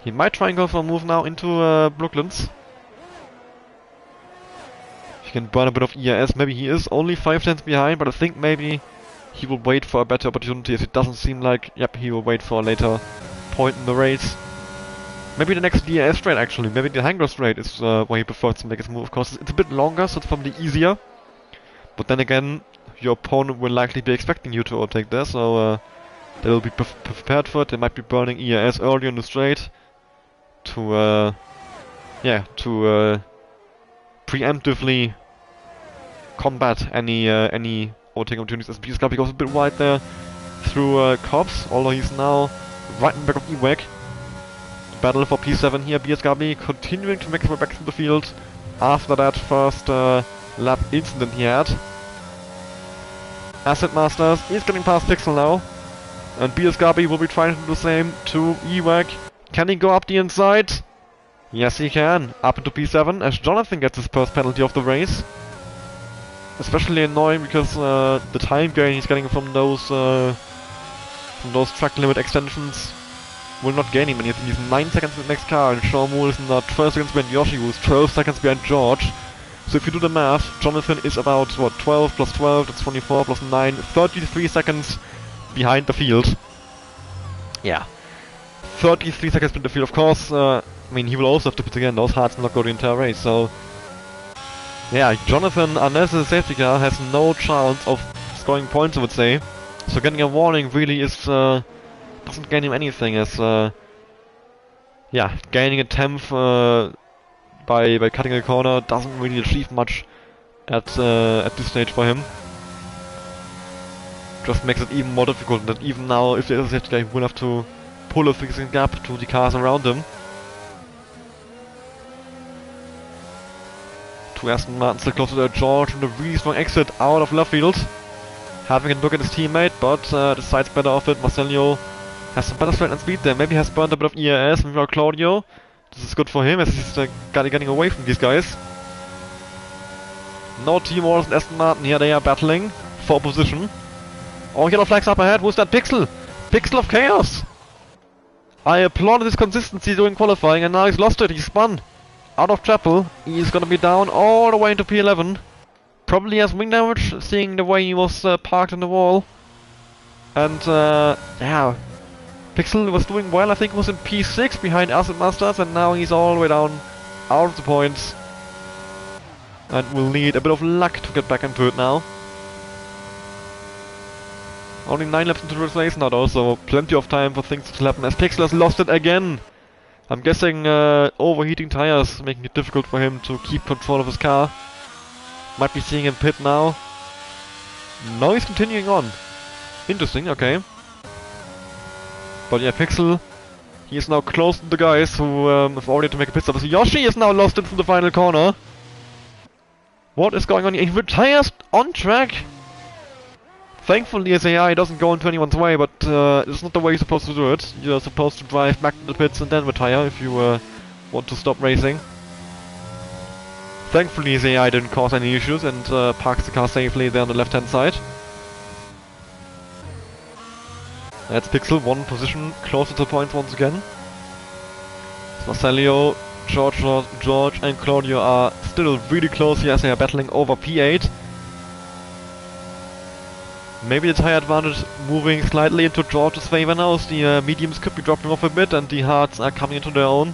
He might try and go for a move now into Brooklands. He can burn a bit of ERS. Maybe he is only 5 tenths behind, but I think maybe he will wait for a better opportunity, as it doesn't seem like... Yep, he will wait for a later point in the race. Maybe the next DRS straight, actually. Maybe the Hangler straight is where he prefers to make his move. Of course, it's a bit longer, so it's probably easier. But then again, your opponent will likely be expecting you to overtake there, so they will be prepared for it. They might be burning ERS early on the straight to, yeah, to preemptively combat any overtaking opportunities. As BSW goes a bit wide there through Cobbs, although he's now right in the back of Ewek. Battle for P7 here, BSW continuing to make his way back through the field after that first lap incident he had. Asset Masters is getting past Pixel now, and BSW will be trying to do the same to Ewek. Can he go up the inside? Yes, he can. Up into P7 as Jonathan gets his first penalty of the race. Especially annoying because the time gain he's getting from those track limit extensions will not gain him, and he's 9 seconds in the next car, and Sean Moore is now 12 seconds behind Yoshi, who's 12 seconds behind George. So if you do the math, Jonathan is about, what, 12 plus 12, that's 24 plus 9, 33 seconds behind the field. Yeah. 33 seconds behind the field, of course. I mean, he will also have to pit again, those hards will not go the entire race, so... Yeah, Jonathan, unless it's a safety car, has no chance of scoring points, I would say. So getting a warning really is, doesn't gain him anything, as, yeah, gaining a 10th, by cutting a corner doesn't really achieve much at this stage for him. Just makes it even more difficult, that even now, if there is a safety car, he will have to pull a fixing gap to the cars around him. To Aston Martin still closer to George with a really strong exit out of left field. Having a look at his teammate, but decides better off it. Marcelio has some better straight and speed there. Maybe has burned a bit of ERS. Meanwhile, Claudio, this is good for him as he's getting away from these guys. No team wars in Aston Martin here. They are battling for position. Oh, yellow flags up ahead. Who's that? Pixel! Pixel of Chaos! I applauded his consistency during qualifying, and now he's lost it. He spun out of Chapel. He's gonna be down all the way into P11. Probably has wing damage, seeing the way he was parked in the wall. And yeah, Pixel was doing well. I think he was in P6 behind Acid Masters, and now he's all the way down out of the points. And will need a bit of luck to get back into it now. Only 9 laps into the race now though, so plenty of time for things to happen as Pixel has lost it again. I'm guessing overheating tires making it difficult for him to keep control of his car. Might be seeing him pit now. No, he's continuing on. Interesting, okay. But yeah, Pixel, he is now close to the guys who have already to make a pit stop. So Yoshi is now lost into the final corner. What is going on here? He retires on track! Thankfully his AI doesn't go into anyone's way, but it's not the way you're supposed to do it. You're supposed to drive back to the pits and then retire if you want to stop racing. Thankfully his AI didn't cause any issues and parks the car safely there on the left hand side. That's Pixel, one position closer to the points once again. Marcelio, George and Claudio are still really close here as they are battling over P8. Maybe the tire advantage moving slightly into George's favor now, as the mediums could be dropping off a bit and the hards are coming into their own.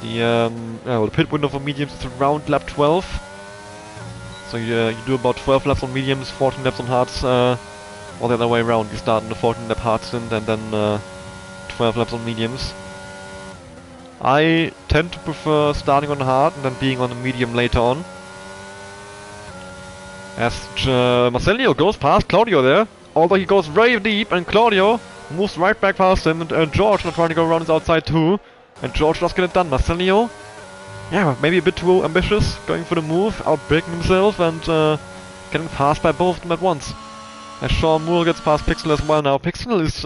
The pit window for mediums is around lap 12. So you do about 12 laps on mediums, 14 laps on hards, or the other way around. You start in the 14 lap hard stint and then 12 laps on mediums. I tend to prefer starting on hard and then being on the medium later on. As Marcelio goes past Claudio there, although he goes very deep and Claudio moves right back past him and George not trying to go around his outside too. And George does get it done. Marcelio, yeah, maybe a bit too ambitious, going for the move, outbreaking himself and getting passed by both of them at once. As Sean Moore gets past Pixel as well now. Pixel is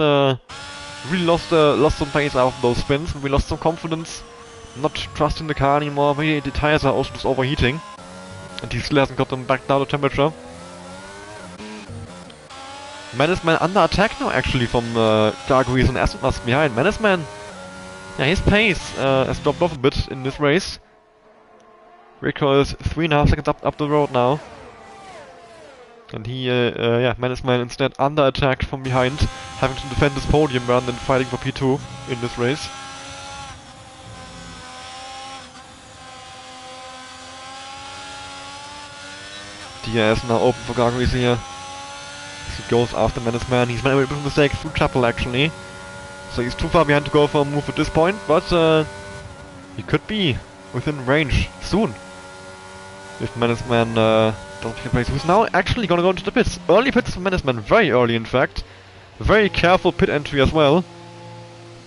really lost some pace out of those spins, and we lost some confidence, not trusting the car anymore. Maybe the tires are also just overheating. And he still hasn't got them back down to temperature. Menaceman under attack now actually from Gargoyles and Acid Mask behind. Menaceman, yeah, his pace has dropped off a bit in this race. Rico is 3.5 seconds up the road now. And he, yeah, Menaceman instead under attack from behind, having to defend his podium rather than fighting for P2 in this race. DRS now open for Gargoyles here. As he goes after Menaceman. He's made a bit of a mistake through Chapel actually. So he's too far behind to go for a move at this point, but he could be within range soon. If Menaceman doesn't take place. Who's now actually gonna go into the pits. Early pits for Menaceman, very early in fact. Very careful pit entry as well.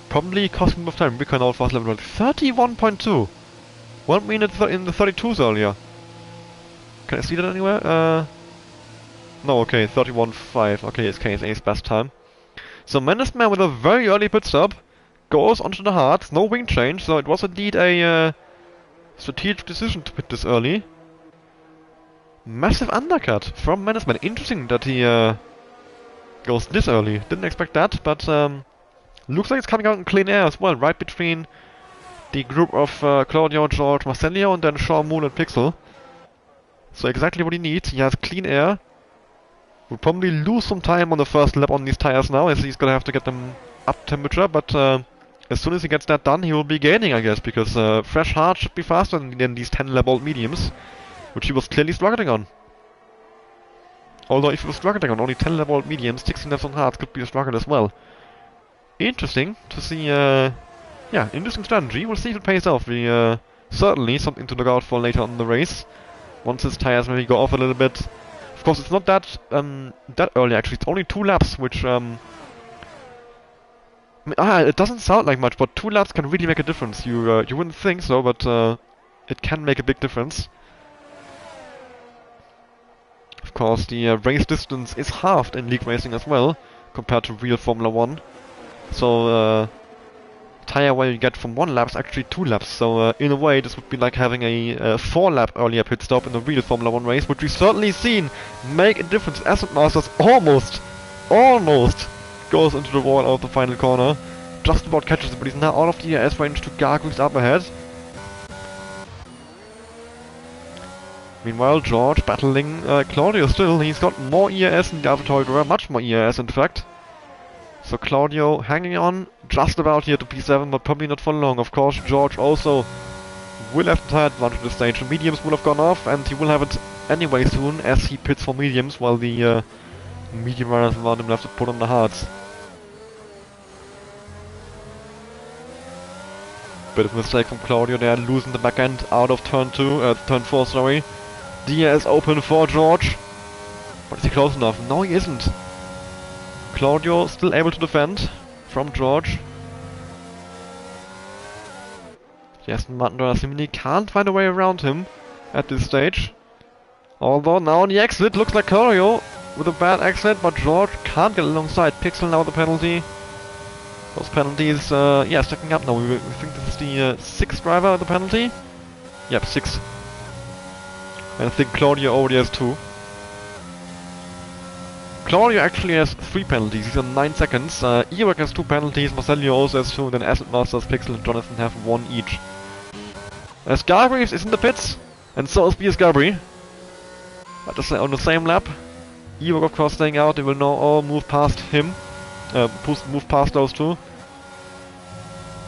Probably costing him of time. Recon out fast level 31.2. 1 minute in the 32s earlier. Can I see that anywhere? No, okay, 31.5. Okay, it's KSA's best time. So Menaceman with a very early pit stop goes onto the hards, no wing change, so it was indeed a strategic decision to pit this early. Massive undercut from Menaceman. Interesting that he goes this early. Didn't expect that, but looks like it's coming out in clean air as well, right between the group of Claudio, George, Marcelio, and then Sean Moon and Pixel. So exactly what he needs. He has clean air. Will probably lose some time on the first lap on these tires now, as he's gonna have to get them up temperature, but as soon as he gets that done, he will be gaining, I guess, because fresh hard should be faster than these 10 lap old mediums, which he was clearly struggling on. Although if he was struggling on only 10 lap old mediums, 16 laps on hards could be a struggle as well. Interesting to see, yeah, interesting strategy. We'll see if it pays off. We certainly something to look out for later on in the race. Once his tires maybe go off a little bit. Of course, it's not that that early actually. It's only 2 laps, which it doesn't sound like much, but 2 laps can really make a difference. You wouldn't think so, but it can make a big difference. Of course, the race distance is halved in league racing as well, compared to real Formula 1. So tire wear you get from 1 lap is actually 2 laps. So in a way, this would be like having a 4 lap earlier pit stop in a real Formula 1 race, which we've certainly seen make a difference. Acid Masters almost goes into the wall out of the final corner. Just about catches it, but he's now out of the ERS range to Gargoyles up ahead. Meanwhile, George battling Claudio still. He's got more ERS than the other toy driver, much more ERS in fact. So Claudio hanging on just about here to P7, but probably not for long. Of course, George also will have the tire advantage at this stage. The mediums will have gone off, and he will have it anyway soon as he pits for mediums, while the medium runners around him will have to put on the hards. Bit of a mistake from Claudio there, losing the back end out of turn 4, sorry. DRS open for George. But is he close enough? No, he isn't. Claudio still able to defend from George. Yes, Martin seemingly can't find a way around him at this stage. Although now on the exit, looks like Claudio with a bad exit, but George can't get alongside. Pixel now the penalty. Those penalties, yeah, stacking up now. We think this is the 6th driver with the penalty. Yep, 6. And I think Claudio already has 2. Claudio actually has 3 penalties. He's on 9 seconds. Ewok has 2 penalties. Marcelio also has 2. And then Acid Masters, Pixel, and Jonathan have 1 each. As Gargreaves is in the pits, and so is BS Gabri. On the same lap. Ewok, of course, staying out. They will now all move past him. Move past those two.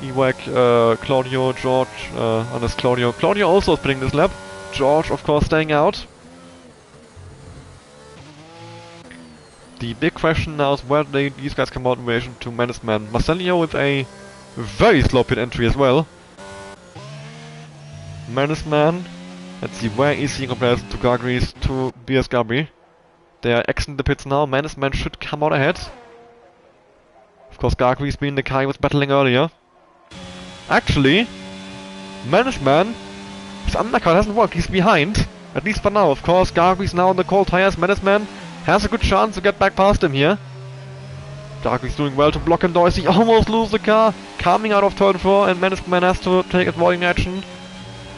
Ewok, Claudio, George, unless Claudio. Claudio also is pitting this lap. George, of course, staying out. The big question now is where these guys come out in relation to Menace Man. Marcelio with a very slow pit entry as well. Menace Man, let's see, where is he in comparison to Gargreaves, to BS Gabri? They are exiting the pits now. Menace Man should come out ahead. Of course, Gargreaves being the guy he was battling earlier. Actually, Menace Man, his undercut hasn't worked. He's behind, at least for now. Of course, Gargreaves now on the cold tires. Menace Man has a good chance to get back past him here. Gargreaves doing well to block him. Dorsey almost loses the car, coming out of turn 4, and Menace Man has to take avoiding action.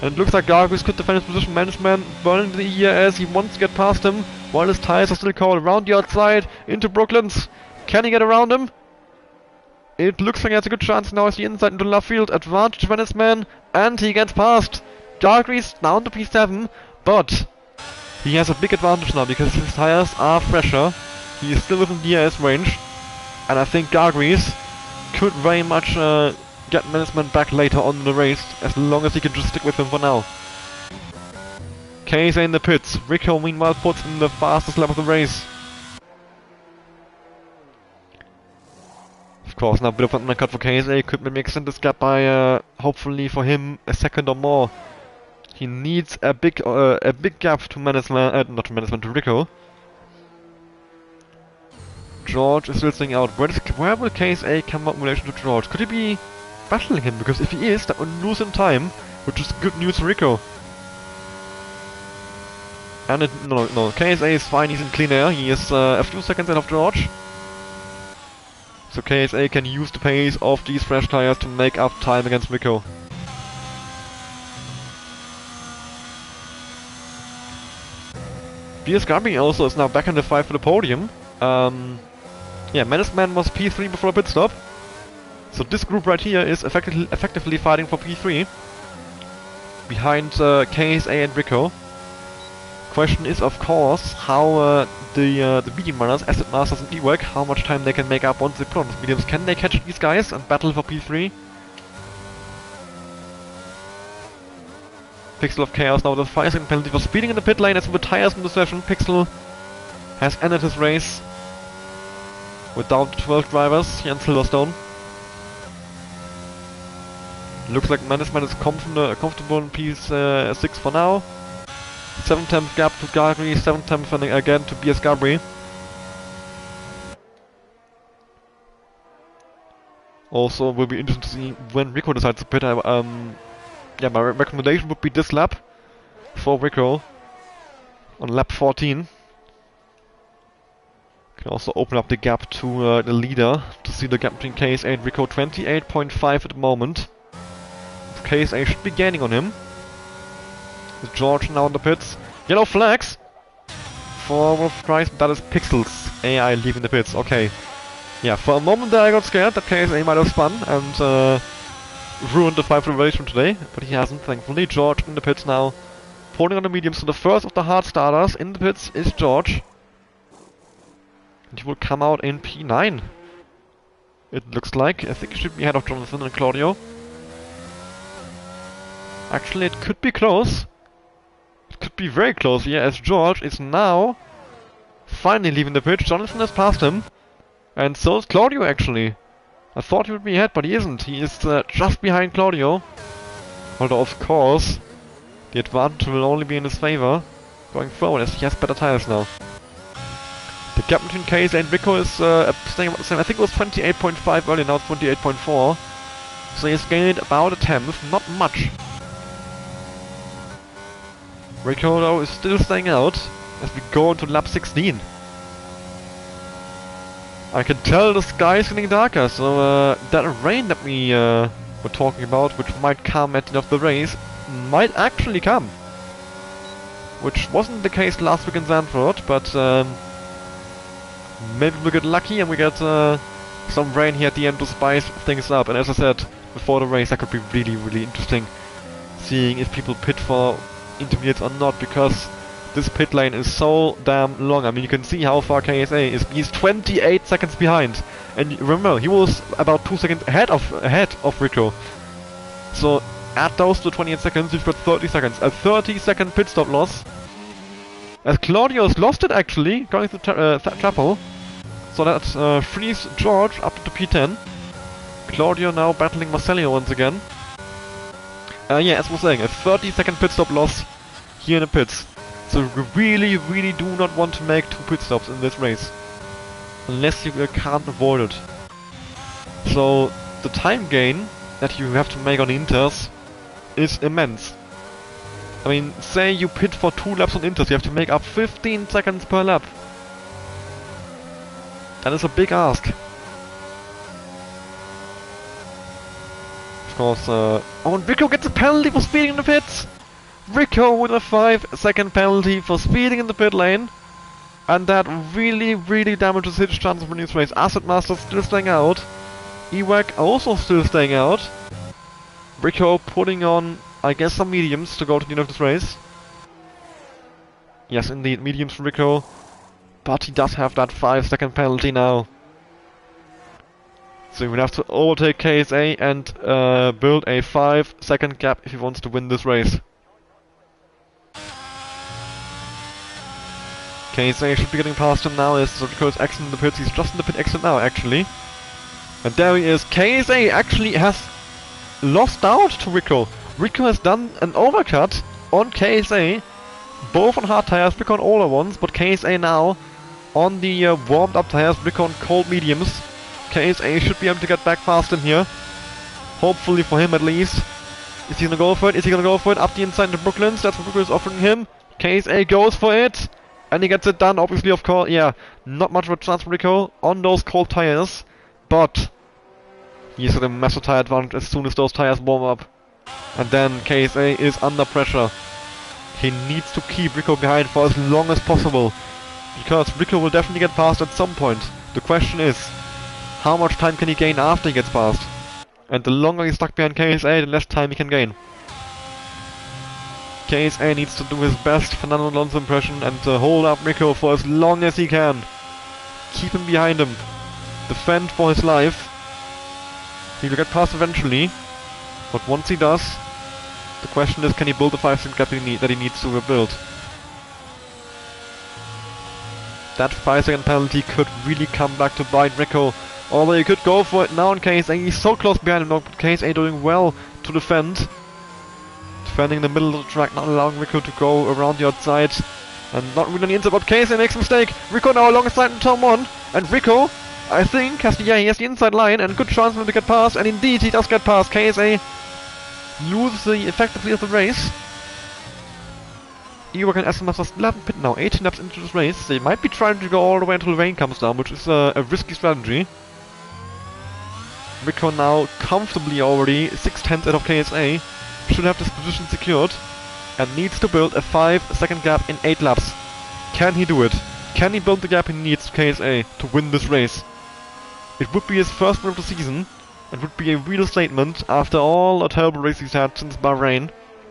And it looks like Gargreaves could defend his position. Menace Man burning the ERS. He wants to get past him while his tires are still cold. Around the outside into Brooklands. Can he get around him? It looks like he has a good chance now as the inside into left field. Advantage Menace Man, and he gets past. Gargreaves down to P7, but he has a big advantage now because his tires are fresher. He is still within the ERS range, and I think Gargreaves could very much get Menace Man back later on in the race, as long as he can just stick with him for now. KSA in the pits. Rico meanwhile puts in the fastest lap of the race. Of course, now a bit of an undercut for KSA. Could maybe extend this gap by, hopefully for him, a second or more. He needs a big gap to Menace Man, not to Menace Man, to Rico. George is still staying out. Where will KSA come up in relation to George? Could he be battling him? Because if he is, that would lose him time, which is good news for Rico. And no, KSA is fine, he's in clean air. He is a few seconds ahead of George. So KSA can use the pace of these fresh tires to make up time against Rico. BS Gabri also is now back in the fight for the podium. Yeah, Menace Man was P3 before a pit stop. So this group right here is effectively fighting for P3. Behind KSA and Rico. Question is, of course, how the medium runners, Acid Masters and Ewok, how much time they can make up once they put on these mediums. Can they catch these guys and battle for P3? Pixel of Chaos now with a 5-second penalty for speeding in the pit lane as with tires in the session. Pixel has ended his race with down to 12 drivers here in Silverstone. Looks like Menace Man is comfortable in P6 for now. 7th gap to Gargreaves, 7th again to BS Gabri. Also, will be interesting to see when Rico decides to pit. Yeah, my recommendation would be this lap for Rico on lap 14. Can also open up the gap to the leader to see the gap between KSA and Rico. 28.5 at the moment. KSA should be gaining on him. With George now in the pits. Yellow flags for Wolf Christ. That is Pixel's AI leaving the pits. Okay. Yeah, for a moment there I got scared that KSA might have spun and ruined the fight for the race from today, but he hasn't, thankfully. George in the pits now pulling on the mediums. So the first of the hard starters in the pits is George. And he will come out in P9. It looks like. I think he should be ahead of Jonathan and Claudio. Actually, it could be close. It could be very close here, as George is now finally leaving the pit. Jonathan has passed him. And so is Claudio, actually. I thought he would be ahead, but he isn't. He is just behind Claudio. Although, of course, the advantage will only be in his favor going forward, as he has better tires now. The gap between KSA and Rico is staying about the same. I think it was 28.5 earlier, now it's 28.4. So he's gained about a tenth, not much. Rico, though, is still staying out as we go into lap 16. I can tell the sky is getting darker, so that rain that we were talking about, which might come at the end of the race, might actually come. Which wasn't the case last week in Zandvoort, but maybe we'll get lucky and we get some rain here at the end to spice things up. And as I said before the race, that could be really, really interesting, seeing if people pit for intermediates or not, because this pit lane is so damn long. I mean, you can see how far KSA is. He's 28 seconds behind. And remember, he was about 2 seconds ahead of Rico. So add those to 28 seconds, you've got 30 seconds. A 30-second pit stop loss. As Claudio's lost it, actually, going through Chapel. So that frees George up to P10. Claudio now battling Marcelio once again. Yeah, as I was saying, a 30-second pit stop loss here in the pits. So you really, really do not want to make 2 pit stops in this race. Unless you can't avoid it. So the time gain that you have to make on Inters is immense. I mean, say you pit for 2 laps on Inters, you have to make up 15 seconds per lap. That is a big ask. Of course, oh, and Rico gets a penalty for speeding in the pits! Rico with a 5-second penalty for speeding in the pit lane. And that really, really damages his chance of winning this race. Asset Master still staying out. Ewak also still staying out. Rico putting on, I guess, some mediums to go to the end of this race. Yes, indeed, mediums for Rico. But he does have that 5-second penalty now. So he will have to overtake KSA and build a 5-second gap if he wants to win this race. KSA should be getting past him now as Rico is exiting the pits. He's just in the pit exit now, actually. And there he is. KSA actually has lost out to Rico. Rico has done an overcut on KSA, both on hard tires, Rico on older ones, but KSA now on the warmed up tires, Rico on cold mediums. KSA should be able to get back past him here. Hopefully for him at least. Is he gonna go for it? Is he gonna go for it? Up the inside into Brooklands, that's what Rico is offering him. KSA goes for it. And he gets it done, obviously, of course. Yeah, not much of a chance for Rico on those cold tires. But he's got a massive tire advantage as soon as those tires warm up. And then KSA is under pressure. He needs to keep Rico behind for as long as possible, because Rico will definitely get past at some point. The question is, how much time can he gain after he gets past? And the longer he's stuck behind KSA, the less time he can gain. KSA needs to do his best Fernando Alonso impression and hold up Rico for as long as he can. Keep him behind him. Defend for his life. He will get past eventually, but once he does, the question is, can he build the 5-second gap that he needs to build? That 5-second penalty could really come back to bite Rico. Although you could go for it now in KSA. He's so close behind him now, but KSA doing well to defend. Defending the middle of the track, not allowing Rico to go around the outside. And not really on the inside, but KSA makes a mistake. Rico now alongside in turn 1. And Rico, I think, he has the inside line and a good chance for him to get past. And indeed, he does get past. KSA loses the effectively of the race. Ewak and SMS are still have pit now, 18 laps into this race. They might be trying to go all the way until the rain comes down, which is a risky strategy. Rico now comfortably already 6/10 out of KSA. Should have this position secured and needs to build a 5-second gap in 8 laps. Can he do it? Can he build the gap he needs to KSA to win this race? It would be his first win of the season and would be a real statement after all the terrible races he's had since Bahrain.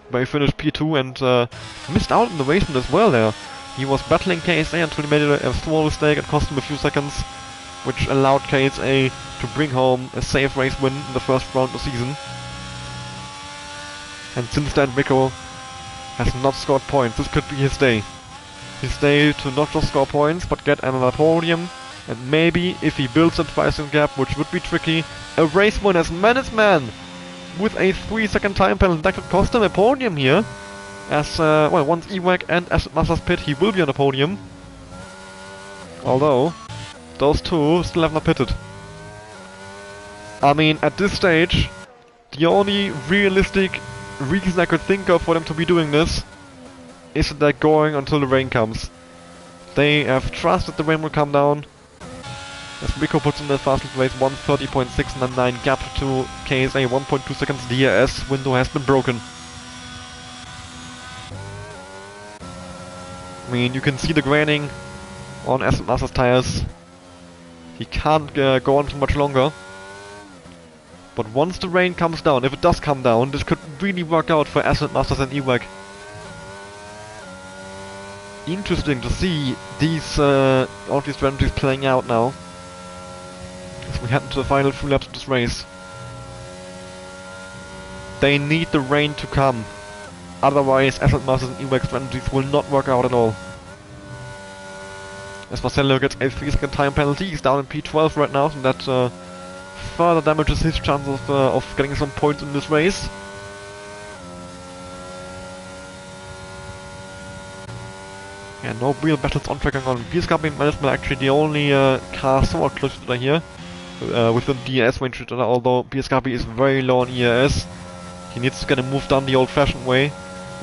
where he finished P2 and missed out in the racing as well there. He was battling KSA until he made a small mistake and cost him a few seconds, which allowed KSA to bring home a safe race win in the first round of the season. And since then, Rico has not scored points. This could be his day. His day to not just score points, but get another podium. And maybe, if he builds a pricing gap, which would be tricky, a race win as Menace Man with a 3-second time penalty. That could cost him a podium here. As, well, once EWAC and Asset Masters pit, he will be on the podium. Although, those two still have not pitted. I mean, at this stage, the only realistic reason I could think of for them to be doing this is that they're going until the rain comes. They have trust that the rain will come down. As Rico puts in the fastest race, 1:30.699 gap to KSA, 1.2 seconds. DRS window has been broken. I mean, you can see the graining on Asset Masters tires. He can't go on too much longer. But once the rain comes down, if it does come down, this could really work out for Asset Masters and EWAC. Interesting to see these all these strategies playing out now, as we head into the final few laps of this race. They need the rain to come, otherwise Asset Masters and EWAC strategies will not work out at all. As Marcelo gets a 3-second time penalty, he's down in P12 right now, so that further damages his chance of getting some points in this race. Yeah, no real battles on track on. BSKB and Management are actually the only cars somewhat close to each other here, within DRS range to each other, although BSKB is very low on ERS. He needs to kind of move down the old-fashioned way,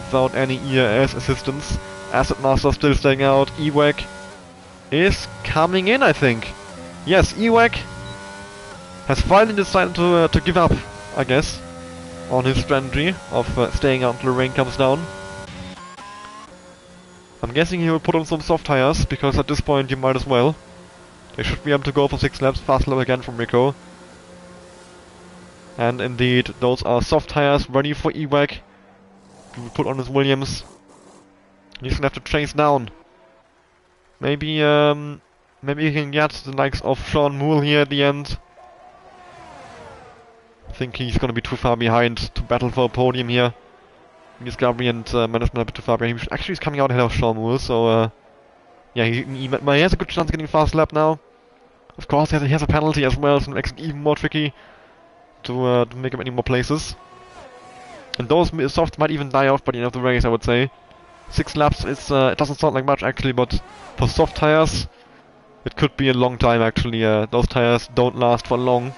without any ERS assistance. Asset Master still staying out. EWAC is coming in, I think. Yes, EWAC has finally decided to give up, I guess, on his strategy of staying out until the rain comes down. I'm guessing he will put on some soft tires, because at this point you might as well. They should be able to go for 6 laps, fast lap again from Rico. And indeed, those are soft tires ready for EWAC. He will put on his Williams. He's gonna have to chase down. Maybe he can get the likes of Sean Moole here at the end. I think he's gonna be too far behind to battle for a podium here. BSKB and Management are a bit too far behind. Actually, he's coming out ahead of Sean Moole, so yeah, he has a good chance of getting a fast lap now. Of course, he has a penalty as well, so it makes it even more tricky to make him any more places. And those softs might even die off by the end of the race, I would say. 6 laps is it doesn't sound like much actually, but for soft tires, it could be a long time actually. Those tires don't last for long.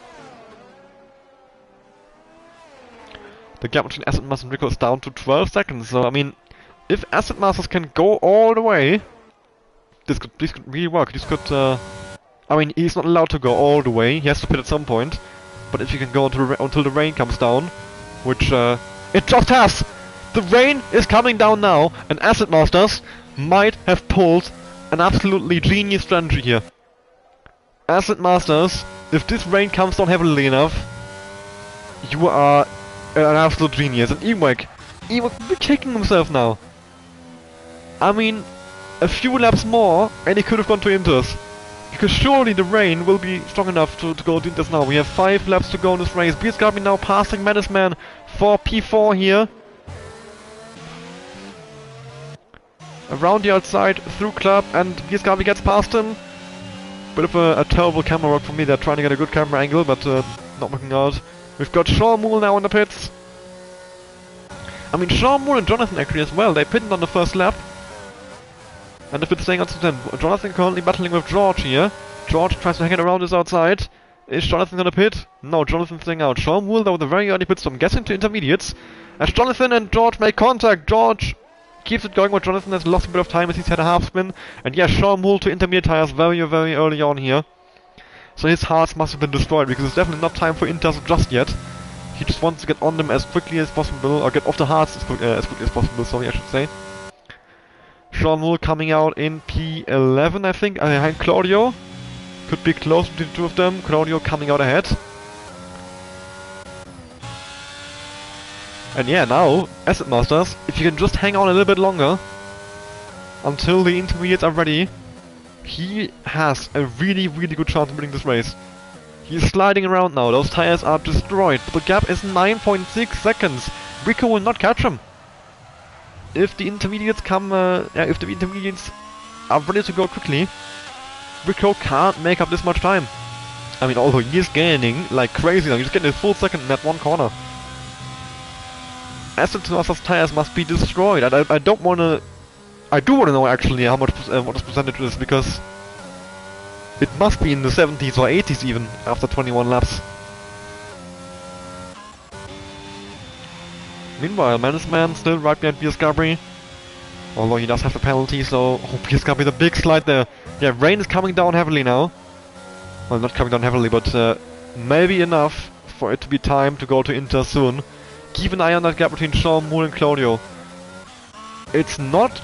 The gap between Asset Masters and Rico is down to 12 seconds, so I mean, if Asset Masters can go all the way, this could really work. This could, I mean, he's not allowed to go all the way, he has to pit at some point, but if he can go until the rain comes down, which, it just has! The rain is coming down now, and Asset Masters might have pulled an absolutely genius strategy here. Asset Masters, if this rain comes down heavily enough, you are an absolute genius. And EWAC will be kicking himself now. I mean, a few laps more and he could have gone to Inters. Because surely the rain will be strong enough to go to Inters now. We have 5 laps to go in this race. BSKB now passing Menace Man for P4 here. Around the outside, through Club, and BSKB gets past him. Bit of a terrible camera work for me. They're trying to get a good camera angle, but not working out. We've got Sean Moole now in the pits. I mean, Sean Moole and Jonathan actually as well. They pitted on the first lap. And the pit's staying out to 10. Jonathan currently battling with George here. George tries to hang it around his outside. Is Jonathan gonna pit? No, Jonathan's staying out. Sean Moole though with a very early pit stop, getting to intermediates. As Jonathan and George make contact, George keeps it going, but Jonathan has lost a bit of time as he's had a half spin. And yes, Sean Moole to intermediate tires very early on here. So his hearts must have been destroyed, because it's definitely not time for Inters just yet. He just wants to get on them as quickly as possible, or get off the hearts as quickly as possible, sorry, I should say. Sean Moole coming out in P11, I think, behind Claudio. Could be close to the two of them. Claudio coming out ahead. And yeah, now, Asset Masters, if you can just hang on a little bit longer until the intermediates are ready, he has a really, really good chance of winning this race. He's sliding around now, those tires are destroyed, but the gap is 9.6 seconds. Rico will not catch him. If the intermediates if the intermediates are ready to go quickly, Rico can't make up this much time. I mean, although he is gaining like crazy now, he's getting a full second in that one corner. Asset Masters tires must be destroyed. I don't wanna... I do wanna know actually how much what this percentage is, because it must be in the 70s or 80s even after 21 laps. Meanwhile, Mannesman still right behind Pierre Gasly. Although he does have the penalty, so... Oh, Pierre Gasly, the big slide there. Yeah, rain is coming down heavily now. Well, not coming down heavily, but maybe enough for it to be time to go to Inter soon. Keep an eye on that gap between Sean Moole and Claudio. It's not...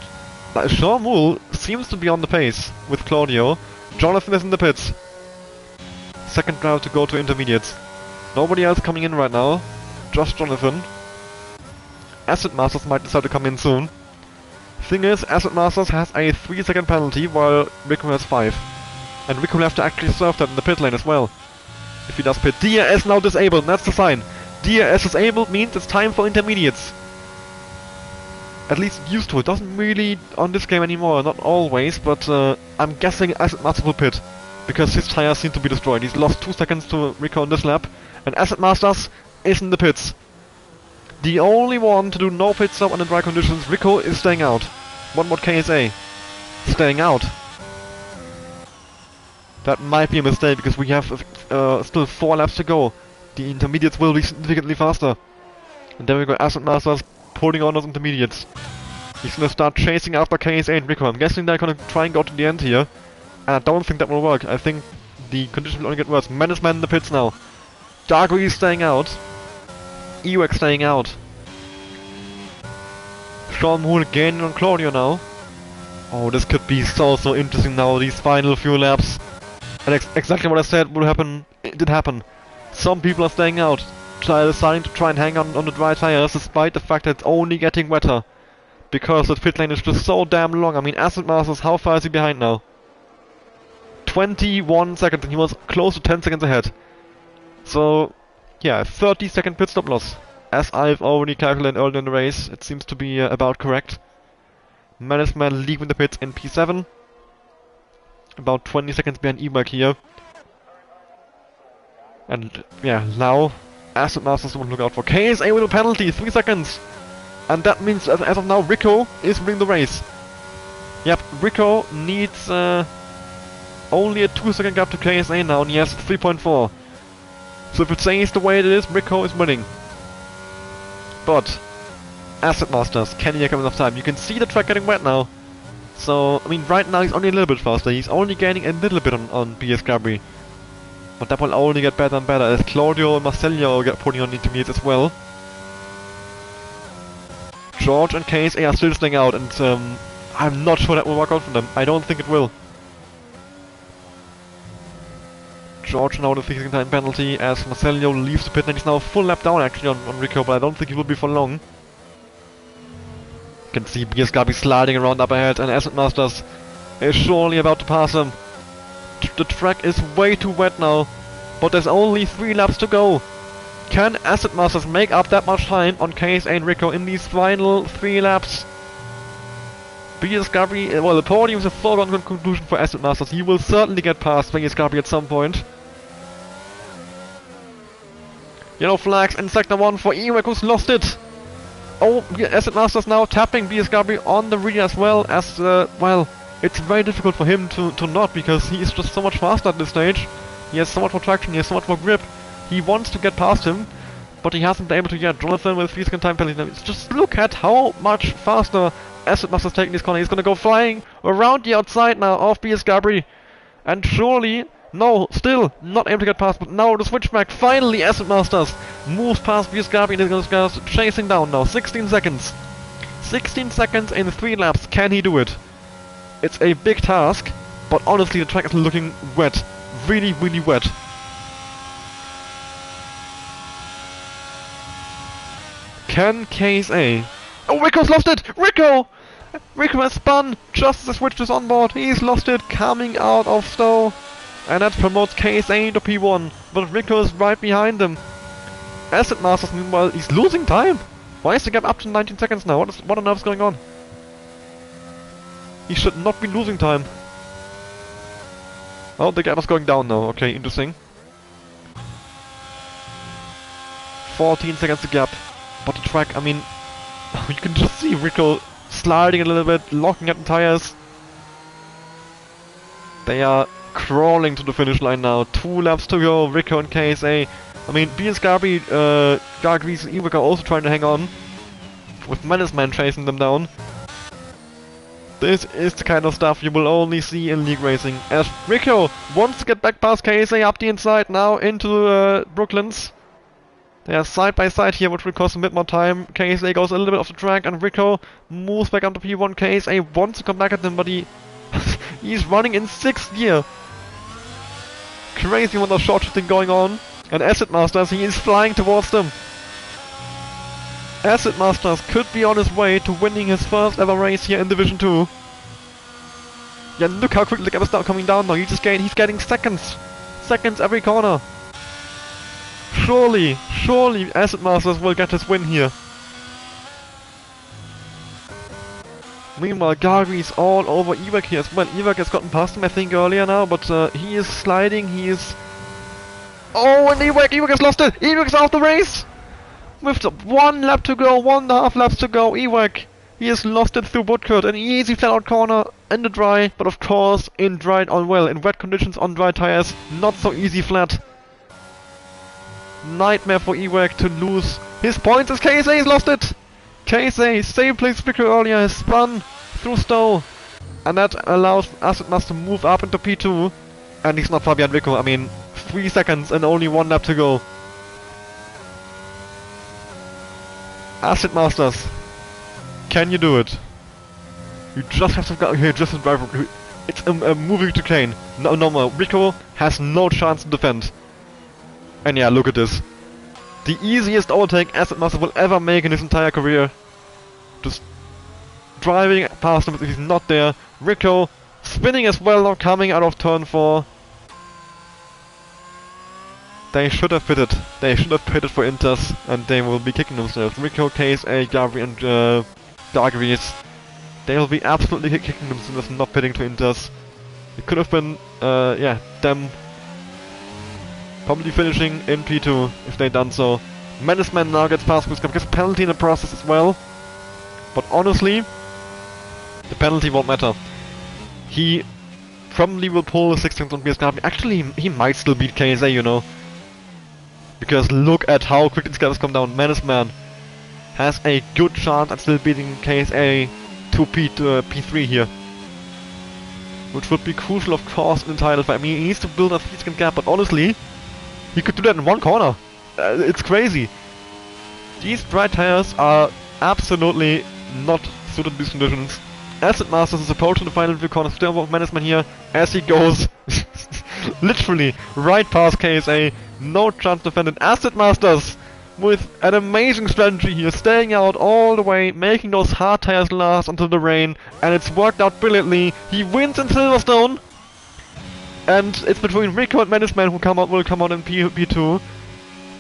Sean Moole seems to be on the pace with Claudio. Jonathan is in the pits. Second driver to go to intermediates. Nobody else coming in right now. Just Jonathan. Asset Masters might decide to come in soon. Thing is, Asset Masters has a 3-second penalty while Rico has 5. And Rico will have to actually serve that in the pit lane as well. If he does pit. DRS now disabled, and that's the sign. DRS disabled means it's time for intermediates. At least used to it. Doesn't really on this game anymore, not always, but I'm guessing Asset Masters will pit. Because his tires seem to be destroyed. He's lost 2 seconds to Rico on this lap. And Asset Masters is in the pits. The only one to do no pit stop under dry conditions, Rico, is staying out. What about KSA? Staying out. That might be a mistake, because we have still 4 laps to go. The intermediates will be significantly faster. And there we go, Asset Masters pulling on those intermediates. He's gonna start chasing after KSA and Rico. I'm guessing they're gonna try and go to the end here. And I don't think that will work. I think the conditions will only get worse. Mannesman in the pits now. Darkry is staying out. Ewax staying out. Sean Moole gaining on Claudio now. Oh, this could be so interesting now, these final few laps. And exactly what I said would happen, it did happen. Some people are staying out, deciding to try and hang on the dry tires, despite the fact that it's only getting wetter. Because the pit lane is just so damn long. I mean, Asset Masters, how far is he behind now? 21 seconds, and he was close to 10 seconds ahead. So, yeah, 30-second pit stop loss. As I've already calculated earlier in the race, it seems to be about correct. Mannesman leaving the pits in P7. About 20 seconds behind Ewax here. And yeah, now Asset Masters will look out for KSA with a penalty, 3 seconds! And that means as of now Rico is winning the race. Yep, Rico needs only a 2-second gap to KSA now, and he has 3.4. So if it stays the way it is, Rico is winning. But Asset Masters, can he come enough time? You can see the track getting wet now. So, I mean, right now he's only a little bit faster. He's only gaining a little bit on Pierre Gasly. But that will only get better and better as Claudio and Marcello get putting on the intermediates as well. George and KSA are still staying out, and I'm not sure that will work out for them. I don't think it will. George now the 3 time penalty as Marcello leaves the pit lane. He's now a full lap down actually on Rico, but I don't think he will be for long. You can see Pierre Gasly sliding around up ahead, and Asset Masters is surely about to pass him. The track is way too wet now, but there's only 3 laps to go. Can Asset Masters make up that much time on KSA and Rico in these final 3 laps? Pierre Gasly, well, the podium is a foregone conclusion for Asset Masters. He will certainly get past Pierre Gasly at some point. Yellow flags in sector 1 for Ewax, who's lost it. Oh, Asset Masters now tapping Pierre Gasly on the rear as well as, well, it's very difficult for him to not, because he is just so much faster at this stage. He has so much more traction, he has so much more grip. He wants to get past him, but he hasn't been able to yet. Jonathan with 3-second time penalty. Just look at how much faster Asset Masters taking this corner. He's gonna go flying around the outside now of Pierre Gasly. And surely, no, still not able to get past, but now the switchback. Finally, Asset Masters moves past Pierre Gasly and is gonna chasing down now. 16 seconds. 16 seconds in 3 laps. Can he do it? It's a big task, but honestly the track is looking wet. Really, really wet. Can KSA... Oh, Rico's lost it! Rico! Rico has spun just as the switch is on board. He's lost it, coming out of Stowe. And that promotes KSA into P1. But Rico is right behind him. Acid Masters, meanwhile, he's losing time. Why is the gap up to 19 seconds now? What on earth is going on? He should not be losing time. Oh, the gap is going down now. Okay, interesting. 14 seconds to gap. But the track, I mean... You can just see Rico sliding a little bit, locking at the tires. They are crawling to the finish line now. 2 laps to go, Rico and KSA. I mean, BS Garby, Gargrees and Ewek are also trying to hang on. With Menace Man chasing them down. This is the kind of stuff you will only see in league racing. As Rico wants to get back past KSA up the inside now into Brooklands. They are side by side here, which will cost a bit more time. KSA goes a little bit off the track and Rico moves back onto P1. KSA wants to come back at them, but he's running in 6th gear. Crazy amount of short shifting going on. And Acid Masters, he is flying towards them. Acid Masters could be on his way to winning his first ever race here in Division 2. Yeah, look how quickly the gap is now coming down now. He's getting seconds. Seconds every corner. Surely Acid Masters will get his win here. Meanwhile, Gargrees all over Ewek here as well. Ewek has gotten past him, I think, earlier now, but he is sliding, he is... Oh, and Ewek has lost it! Ewek's out the race! With 1 lap to go, 1.5 laps to go, Ewek, he has lost it through Woodcourt. An easy flat-out corner in the dry, but of course, in dry on well, in wet conditions on dry tires, not so easy flat. Nightmare for Ewek to lose his points as KSA has lost it! KSA, same place Rico earlier, has spun through Stowe. And that allows Acid Master to move up into P2. And he's not far behind Rico, I mean, 3 seconds and only 1 lap to go. Acid Masters, can you do it? You just have to go here, just to drive. It's a moving to Kane. No more. Rico has no chance to defend. And yeah, look at this. The easiest overtake Acid Master will ever make in his entire career. Just driving past him if he's not there. Rico spinning as well now, coming out of turn 4. They should have pitted. They should have pitted for Inters, and they will be kicking themselves. Rico, KSA, Garvey, and Gargrees. They will be absolutely kicking themselves not pitting to Inters. It could have been, yeah, them probably finishing in P2 if they'd done so. Menace Man now gets past Quiz Cup, gets a penalty in the process as well. But honestly, the penalty won't matter. He probably will pull the 6 seconds on BS Garvey. Actually, he might still beat KSA, you know. Because look at how quick this guy has come down. Menace Man has a good chance at still beating KSA to P3 here. Which would be crucial, of course, in the title fight. I mean, he needs to build a 3-second gap, but honestly, he could do that in 1 corner. It's crazy. These dry tires are absolutely not suited to these conditions. Acid Masters is approaching the final few corners. Still of Menace Man here as he goes literally right past KSA. No chance to defend it. Acid Masters with an amazing strategy here, staying out all the way, making those hard tires last until the rain, and it's worked out brilliantly. He wins in Silverstone, and it's between Rico and Menace Man who will come out in P2.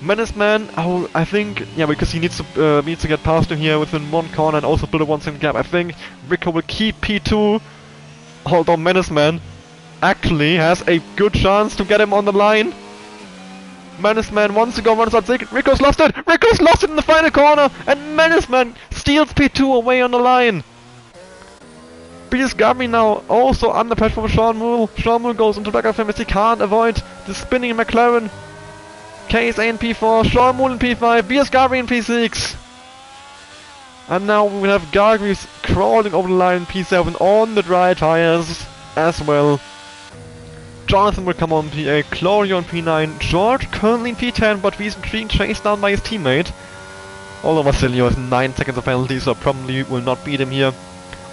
Menace Man, oh, I think, yeah, because he needs to get past him here within 1 corner and also build a 1-second gap. I think Rico will keep P2, although Menace Man actually has a good chance to get him on the line. Menace Man wants to go, runs out. Rico's lost it! Rico's lost it in the final corner! And Menace Man steals P2 away on the line! BS Garvey now also under pressure from Sean Moore. Sean Moore goes into back of him as he can't avoid the spinning McLaren. KSA in P4, Sean Moore in P5, BS Garvey in P6. And now we will have Gargrees crawling over the line in P7 on the dry tires as well. Jonathan will come on P8, Claudio on P9, George currently in P10, but he's being chased down by his teammate. Although Vasilio has 9 seconds of penalty, so probably will not beat him here.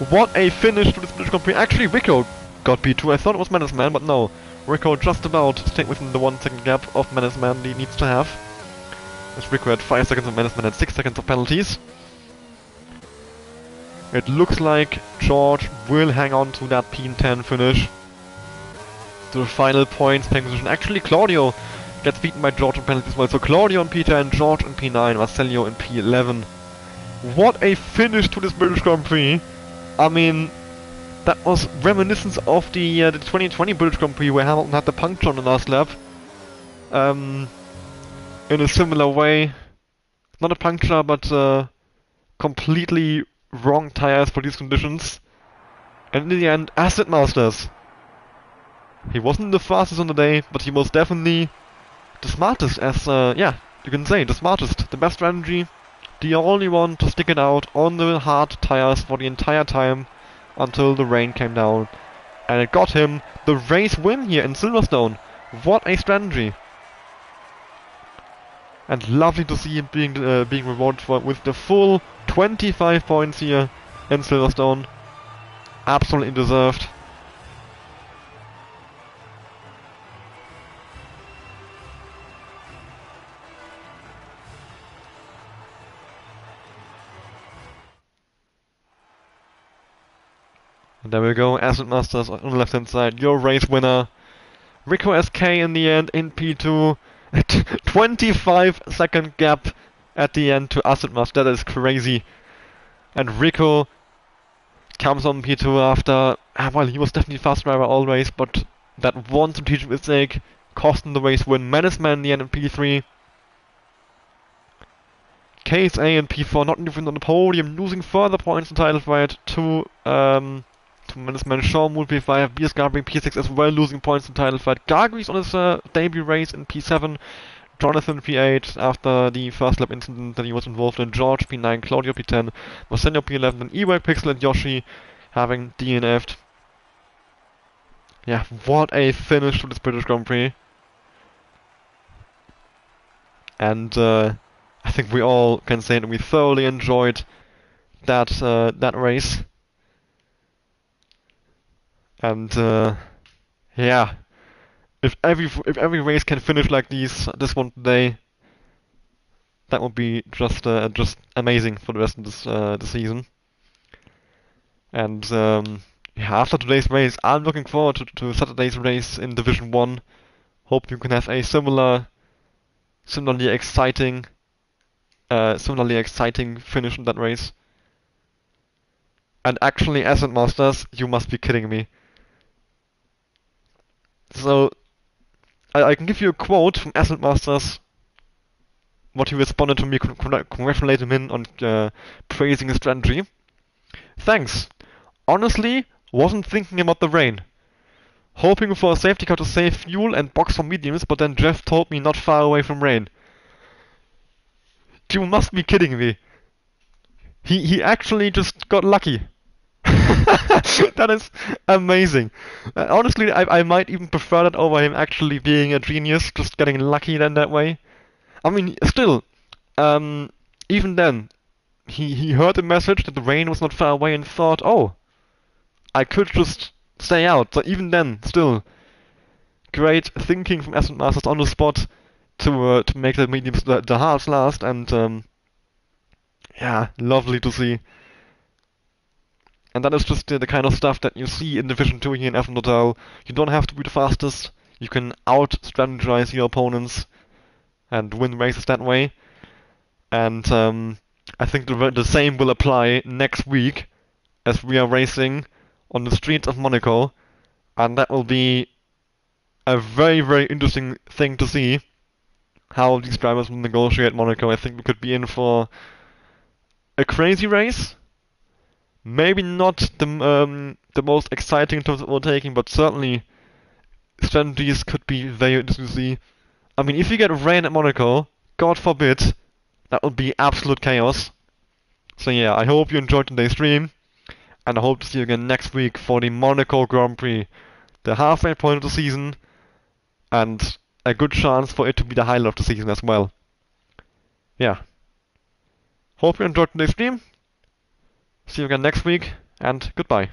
What a finish to this British Grand Prix. Actually, Rico got P2. I thought it was Menace Man, but no. Rico just about stayed within the 1 second gap of Menace Man he needs to have. as Rico had 5 seconds of management and 6 seconds of penalties. It looks like George will hang on to that P10 finish. To the final points taking position. Actually, Claudio gets beaten by George on penalties as well. So Claudio in P10, George in P9, Marcello in P11. What a finish to this British Grand Prix. I mean, that was reminiscent of the 2020 British Grand Prix where Hamilton had the puncture on the last lap. In a similar way. Not a puncture, but completely wrong tires for these conditions. And in the end, Aston Masters. He wasn't the fastest on the day, but he was definitely the smartest, as, yeah, you can say, the smartest, the best strategy, the only one to stick it out on the hard tires for the entire time until the rain came down. And it got him the race win here in Silverstone. What a strategy. And lovely to see him being rewarded for with the full 25 points here in Silverstone. Absolutely deserved. And there we go, Aston Masters on the left hand side, your race winner. Rico SK in the end in P2. 25-second gap at the end to Aston Masters, that is crazy. And Rico comes on P2 after, well, he was definitely fast driver always, but that one strategic mistake cost him the race win. Mannesman in the end in P3. KSA in P4, not even on the podium, losing further points in title fight to Mannesman. Shaw Moore P5, BS Garbring P6 as well, losing points in title fight. Gargris on his debut race in P7. Jonathan P8 after the first lap incident that he was involved in. George P9, Claudio P10, Marcello P11, and Ewag, Pixel and Yoshi having DNF'd. Yeah, what a finish to this British Grand Prix. And I think we all can say that we thoroughly enjoyed that that race. And yeah, if every race can finish like this one today, that would be just amazing for the rest of this the season. And yeah, after today's race, I'm looking forward to Saturday's race in Division 1. Hope you can have a similarly exciting finish in that race. And actually, Aston Masters, you must be kidding me. So, I can give you a quote from Aston Masters, what he responded to me, congratulating him on praising his strategy. Thanks. Honestly, wasn't thinking about the rain. Hoping for a safety car to save fuel and box for mediums, but then Jeff told me not far away from rain. You must be kidding me. He actually just got lucky. That is amazing. Honestly, I might even prefer that over him actually being a genius, just getting lucky then that way. I mean, still, even then, he heard the message that the rain was not far away and thought, oh, I could just stay out. So even then, still, great thinking from Aston Masters on the spot to make the mediums the halves last, and yeah, lovely to see. And that is just the kind of stuff that you see in Division 2 here in F1 Total. You don't have to be the fastest. You can out-strategize your opponents and win races that way. And I think the same will apply next week as we are racing on the streets of Monaco. And that will be a very, very interesting thing to see how these drivers will negotiate Monaco. I think we could be in for a crazy race. Maybe not the most exciting in terms of overtaking, but certainly strategies could be very interesting to see. I mean, if you get rain at Monaco, God forbid, that would be absolute chaos. So yeah, I hope you enjoyed today's stream, and I hope to see you again next week for the Monaco Grand Prix, the halfway point of the season, and a good chance for it to be the highlight of the season as well. Yeah. Hope you enjoyed today's stream. See you again next week, and goodbye.